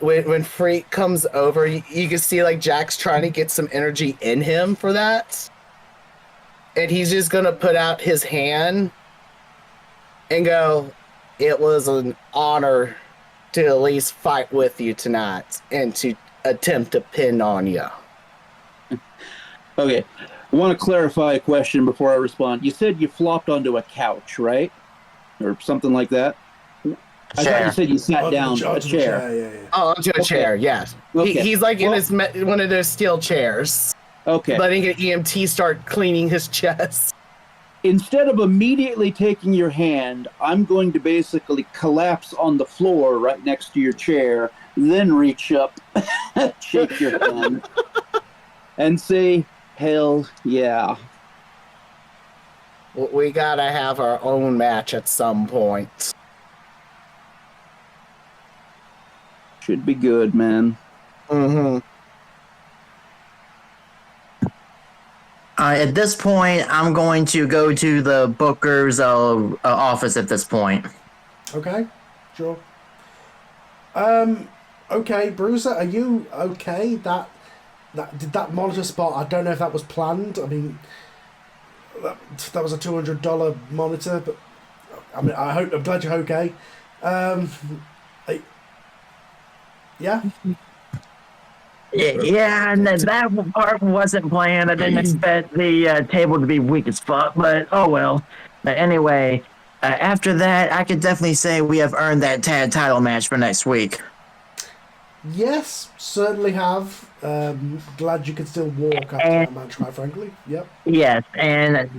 when Freak comes over, you can see, like, Jack's trying to get some energy in him for that. And he's just gonna put out his hand and go, "It was an honor to at least fight with you tonight and to attempt to pin on you." Okay. I want to clarify a question before I respond. You said you flopped onto a couch, right? Or something like that? I thought you said you sat down a chair. Yeah. Oh, onto a chair, yes. Okay. He's like in his one of those steel chairs. Okay. Letting an EMT start cleaning his chest. Instead of immediately taking your hand, I'm going to basically collapse on the floor right next to your chair, then reach up, shake your hand, and say, "Hell yeah." We gotta have our own match at some point. Should be good, man. Mm-hmm. At this point, I'm going to go to the Booker's office at this point. Okay, sure. Okay, Bruiser, are you okay? That did that monitor spot? I don't know if that was planned. I mean, that was a $200 monitor, but I mean, I'm glad you're okay. Yeah. Yeah, and that part wasn't planned. I didn't expect the table to be weak as fuck, but oh well. But anyway, after that, I could definitely say we have earned that tag title match for next week. Yes, certainly have. Glad you could still walk after that match, quite frankly. Yep. Yes, and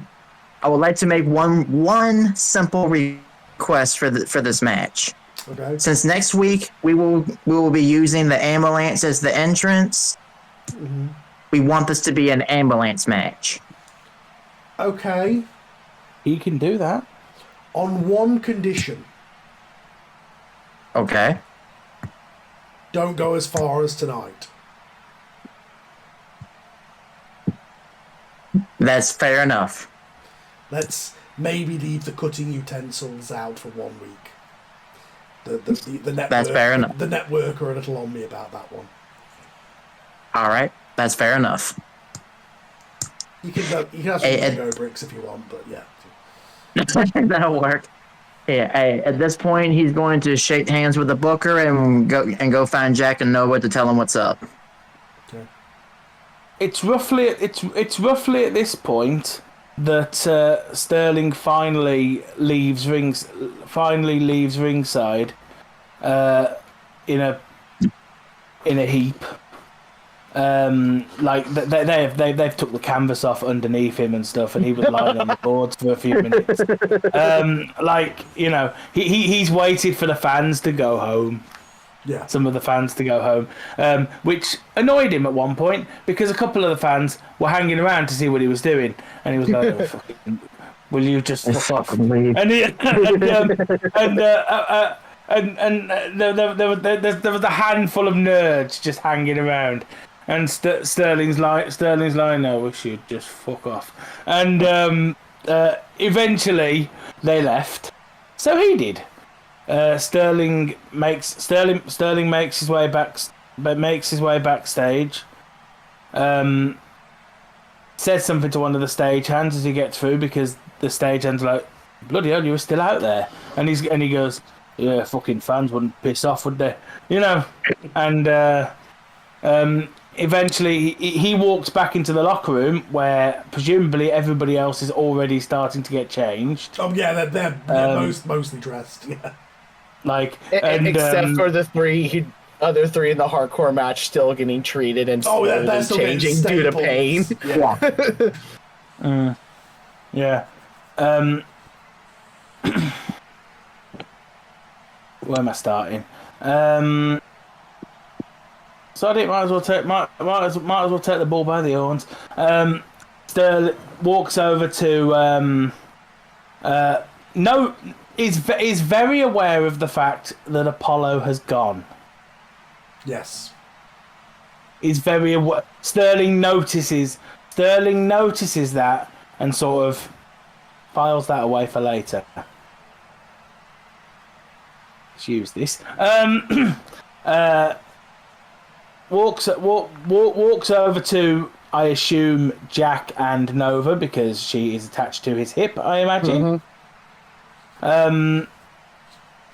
I would like to make one simple request for this match. Okay. Since next week we will be using the ambulance as the entrance, we want this to be an ambulance match. Okay. He can do that. On one condition. Okay. Don't go as far as tonight. That's fair enough. Let's maybe leave the cutting utensils out for 1 week. The network, That's fair enough. The network are a little on me about that one. All right, that's fair enough. You can have some go bricks if you want, but yeah. That'll work. Yeah. At this point, he's going to shake hands with the Booker and go find Jack and Noah to tell him what's up. Okay. It's roughly at this point that Sterling finally leaves ringside in a heap. Like they've took the canvas off underneath him and stuff, and he was lying on the boards for a few minutes. Like, you know, he's waited for the fans to go home, Yeah. some of the fans to go home, which annoyed him at one point because a couple of the fans were hanging around to see what he was doing, and he was like, oh, fucking, "Will you just fuck off?" Leave. And there was a handful of nerds just hanging around, and Sterling's line, "No, we should just fuck off." And eventually they left, so he did. Sterling makes his way backstage. Says something to one of the stagehands as he gets through because the stagehand's like, "Bloody hell, you were still out there!" And he goes, "Yeah, fucking fans wouldn't piss off, would they? You know?" And eventually he walks back into the locker room where presumably everybody else is already starting to get changed. Oh yeah, they're mostly dressed. Yeah. Like, except for the other three in the hardcore match still getting treated and that's still changing due to pain. Yeah. Yeah. Where am I starting? So I might as well take the ball by the horns. Sterling walks over to is very aware of the fact that Apollo has gone. Yes. He's very aware. Sterling notices that and sort of files that away for later. Let's use this. Walks over to, I assume, Jack and Nova because she is attached to his hip, I imagine. Mm-hmm.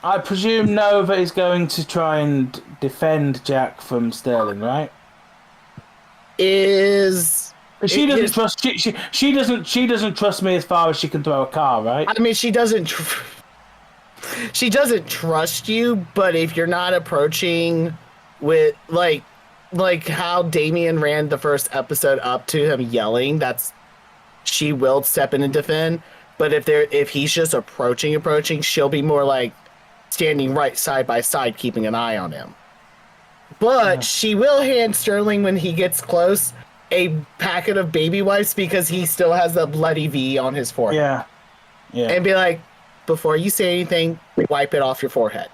I presume Nova is going to try and defend Jack from Sterling, right? She doesn't trust me as far as she can throw a car, right? I mean, she doesn't trust you, but if you're not approaching with like how Damien ran the first episode up to him yelling, she will step in and defend. But if he's just approaching, she'll be more like standing right side by side, keeping an eye on him. But she will hand Sterling, when he gets close, a packet of baby wipes because he still has the bloody V on his forehead. Yeah. And be like, before you say anything, wipe it off your forehead.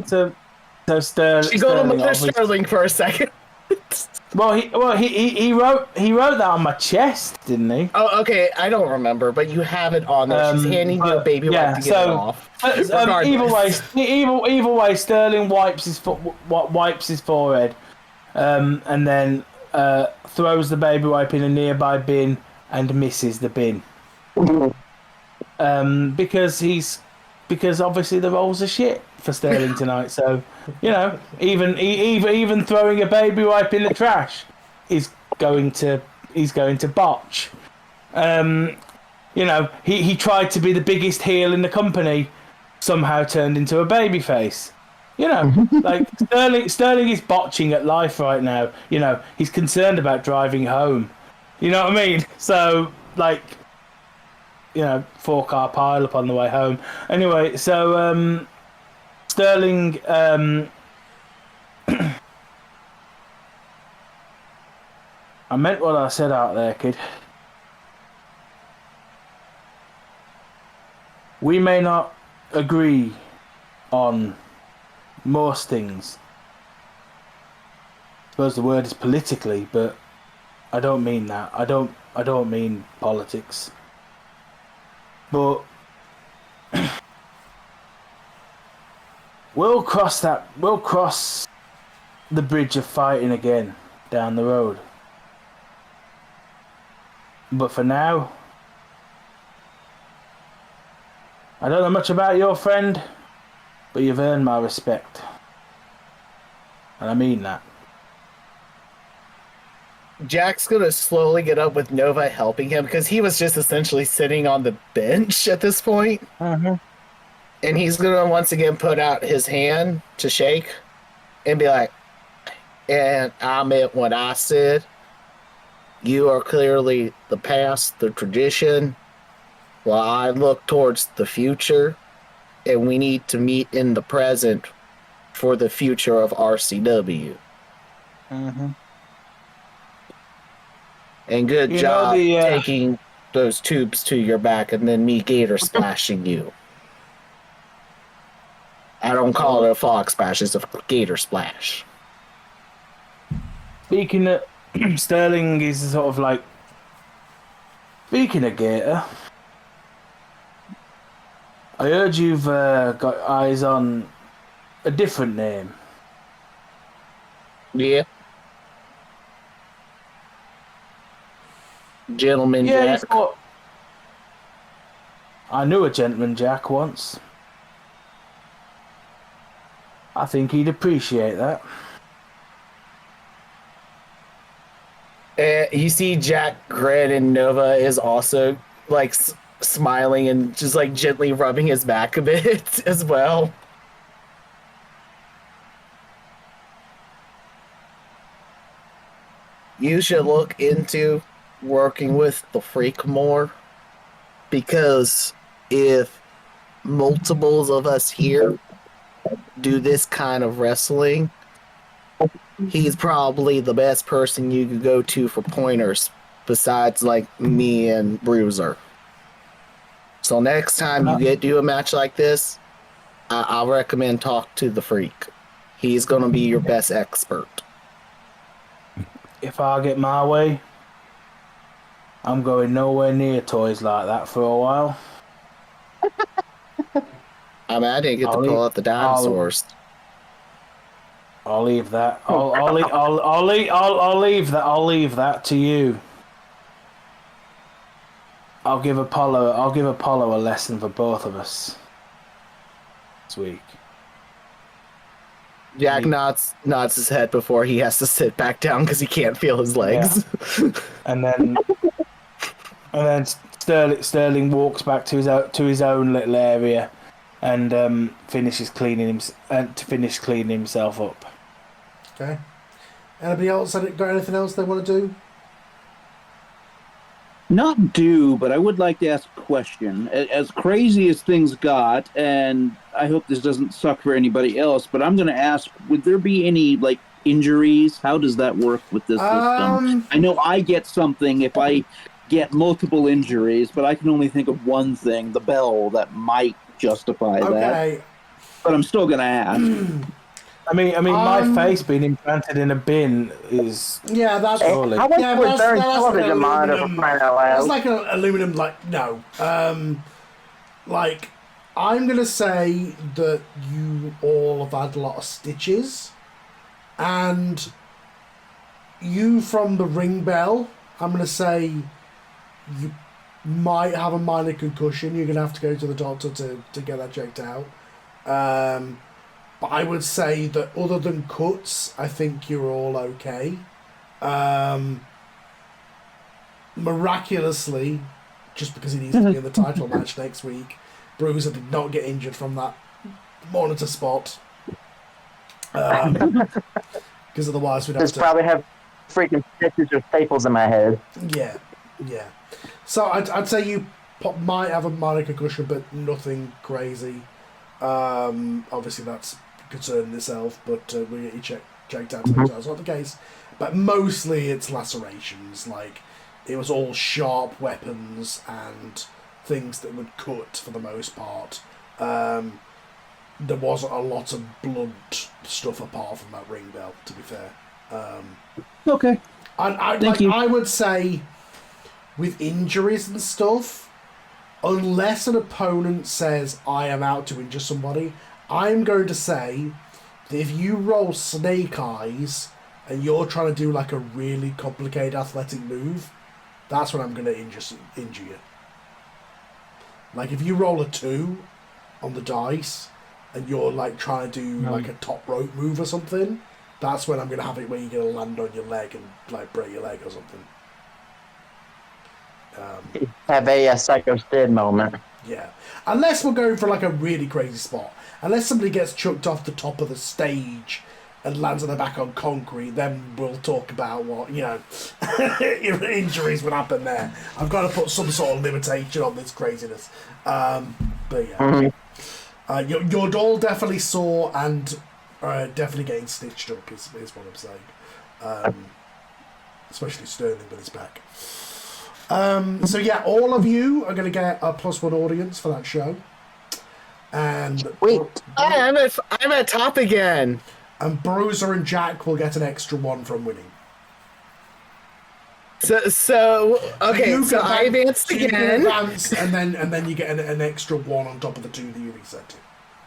So Sterling. She go to Mother Sterling for a second. He wrote that on my chest, didn't he? Oh, okay. I don't remember, but you have it on there. She's handing you a baby wipe to get it off. Either way, Sterling wipes his forehead, and then throws the baby wipe in a nearby bin and misses the bin. Because obviously the rolls are shit for Sterling tonight. So, you know, even throwing a baby wipe in the trash is going to botch. You know, he tried to be the biggest heel in the company, somehow turned into a baby face. You know, like Sterling is botching at life right now. You know, he's concerned about driving home. You know what I mean? So, like, you know, 4-car pile up on the way home. Anyway, so Sterling I meant what I said out there, kid. We may not agree on most things. I suppose the word is politically, but I don't mean that. I don't mean politics. But we'll cross the bridge of fighting again down the road. But for now, I don't know much about your friend, but you've earned my respect. And I mean that. Jack's gonna slowly get up with Nova helping him because he was just essentially sitting on the bench at this point. Mm-hmm. And he's gonna once again put out his hand to shake and be like, "And I meant what I said. You are clearly the past, the tradition, while I look towards the future. and we need to meet in the present for the future of RCW. Mm-hmm. And good You know job the, taking those tubes to your back and then me gator splashing you. I don't call it a fog splash, it's a gator splash. Speaking of Sterling is sort of like. Speaking of Gator, I heard you've got eyes on a different name. Yeah. Gentleman Yeah, Jack. I knew a gentleman Jack once. I think he'd appreciate that. You see Jack grin, and Nova is also like smiling and just like gently rubbing his back a bit as well. You should look into working with the Freak more, because if multiples of us here do this kind of wrestling, he's probably the best person you could go to for pointers besides like me and Bruiser. So next time you do a match like this, I'll recommend talk to the Freak. He's gonna be your best expert. If I get my way, I'm going nowhere near toys like that for a while. I mean, I didn't get to pull out the dinosaurs. I'll leave that. I'll leave that to you. I'll give Apollo a lesson for both of us this week. Jack nods his head before he has to sit back down because he can't feel his legs. Yeah. and then Sterling walks back to his own little area and finishes cleaning himself up. Okay. Anybody else got anything else they want to do? Not do, but I would like to ask a question. As crazy as things got, and I hope this doesn't suck for anybody else, but I'm going to ask, would there be any, like, injuries? How does that work with this system? I know I get something if I get multiple injuries, but I can only think of one thing, the bell, that might justify that. But I'm still going to ask. I mean, my face being implanted in a bin is that's surely. I went to a very television monitor for crying out loud. That's like an aluminum. No. Like, I'm gonna say that you all have had a lot of stitches, and you from the ring bell. I'm gonna say you might have a minor concussion. You're gonna have to go to the doctor to get that checked out. But I would say that other than cuts, I think you're all okay. Miraculously, just because he needs to be in the title match next week, Bruiser did not get injured from that monitor spot. Because otherwise we'd have to... probably have freaking stitches or staples in my head. Yeah. So I'd say you might have a minor concussion, but nothing crazy. Obviously that's concerning itself, but we'll get you checked out to make sure that's not the case. But mostly it's lacerations. Like, it was all sharp weapons and things that would cut for the most part. There wasn't a lot of blunt stuff apart from that ring bell, to be fair. Okay. Thank you. I would say with injuries and stuff, unless an opponent says, I am out to injure somebody, I'm going to say that if you roll snake eyes and you're trying to do like a really complicated athletic move, that's when I'm going to injure you. Like, if you roll a 2 on the dice and you're like trying to do like a top rope move or something, that's when I'm going to have it where you're going to land on your leg and like break your leg or something. Have a Psycho Sid moment. Yeah. Unless we're going for like a really crazy spot. Unless somebody gets chucked off the top of the stage and lands on their back on concrete, then we'll talk about what, injuries would happen there. I've got to put some sort of limitation on this craziness. But yeah. You're all definitely sore and definitely getting stitched up is what I'm saying. Especially Sterling with his back. So yeah, all of you are going to get a +1 audience for that show. And Wait. I'm at top again. And Bruiser and Jack will get an extra 1 from winning. So okay, You so can I advanced you can again. advance, and then you get an extra 1 on top of the 2 that you reset to.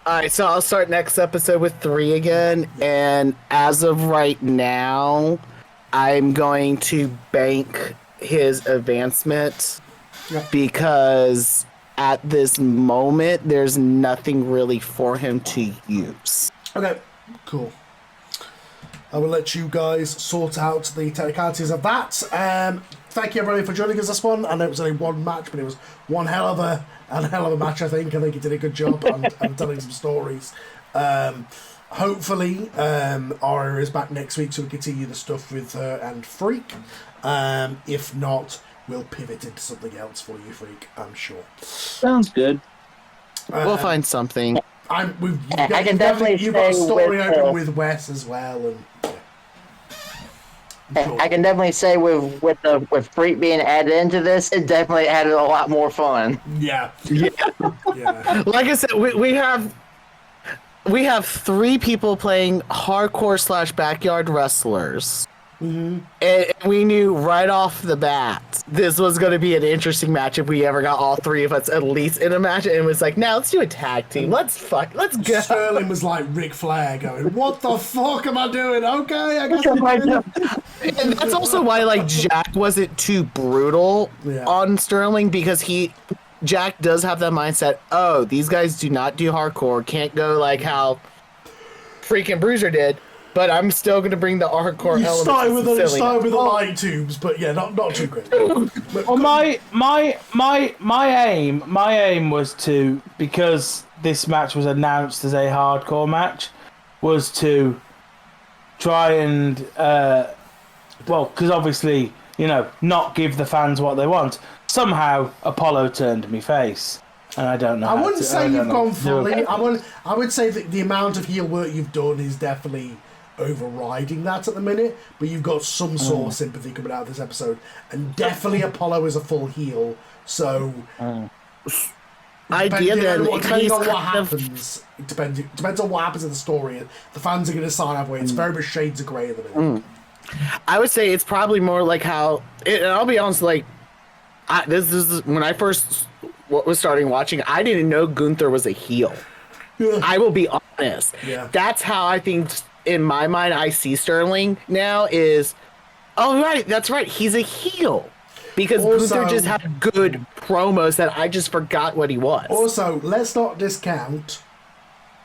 Alright, so I'll start next episode with 3 again, and as of right now, I'm going to bank his advancement because at this moment, there's nothing really for him to use. Okay, cool. I will let you guys sort out the technicalities of that. Thank you everybody for joining us this one. I know it was only 1 match, but it was one hell of a match. I think you did a good job on telling some stories. Hopefully, Aria is back next week, so we continue the stuff with her and Freak. If not, we'll pivot into something else for you, Freak. I'm sure. Sounds good. We'll find something. I can definitely you've got a say story with, open with Wes as well, and I can definitely say with Freak being added into this, it definitely added a lot more fun. yeah. Like I said, we have 3 people playing hardcore / backyard wrestlers. Mm-hmm. And we knew right off the bat this was going to be an interesting match if we ever got all 3 of us at least in a match. And it was like, now let's do a tag team. Let's go. Sterling was like Ric Flair going, "What the fuck am I doing? Okay, I guess I'm doing it." And that's also why like Jack wasn't too brutal on Sterling, because Jack does have that mindset. Oh, these guys do not do hardcore. Can't go like how freaking Bruiser did. But I'm still going to bring the hardcore You elements. started with the light tubes, but yeah, not too great. Well, my aim was to, because this match was announced as a hardcore match, was to try and because obviously not give the fans what they want. Somehow Apollo turned me face, and I don't know. I wouldn't say you've gone fully. I would say that the amount of heel work you've done is definitely overriding that at the minute, but you've got some sort of sympathy coming out of this episode, and definitely Apollo is a full heel, so depending on what happens, it depends on what happens in the story. The fans are going to sign up with it's very much shades of grey at the minute. I would say it's probably more like how, and I'll be honest, like this is when I first was starting watching, I didn't know Gunther was a heel. I will be honest. That's how I think in my mind I see Sterling now is, oh right, that's right, he's a heel. Because Gunther just had good promos that I just forgot what he was. Also, let's not discount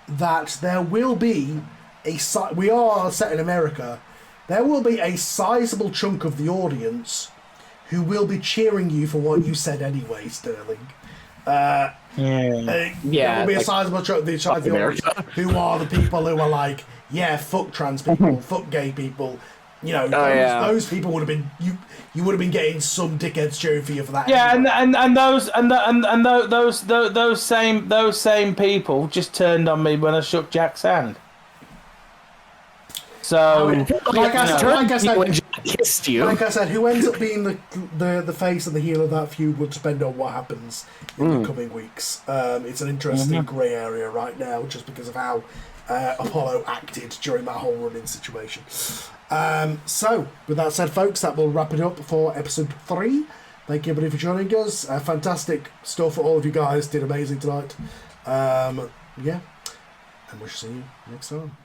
that there will be we are set in America, there will be a sizable chunk of the audience who will be cheering you for what you said anyway, Sterling. There will be a sizable chunk of the audience who are the people who are like, yeah, fuck trans people, fuck gay people. Those people would have been you would have been getting some dickheads cheering for you for that. Yeah, anyway. those same people just turned on me when I shook Jack's hand. So, like I said, who ends up being the face and the heel of that feud will depend on what happens in the coming weeks. It's an interesting grey area right now, just because of how Apollo acted during that whole run-in situation. So, with that said, folks, that will wrap it up for episode 3. Thank you, everybody, for joining us. Fantastic stuff for all of you guys. Did amazing tonight. And we'll see you next time.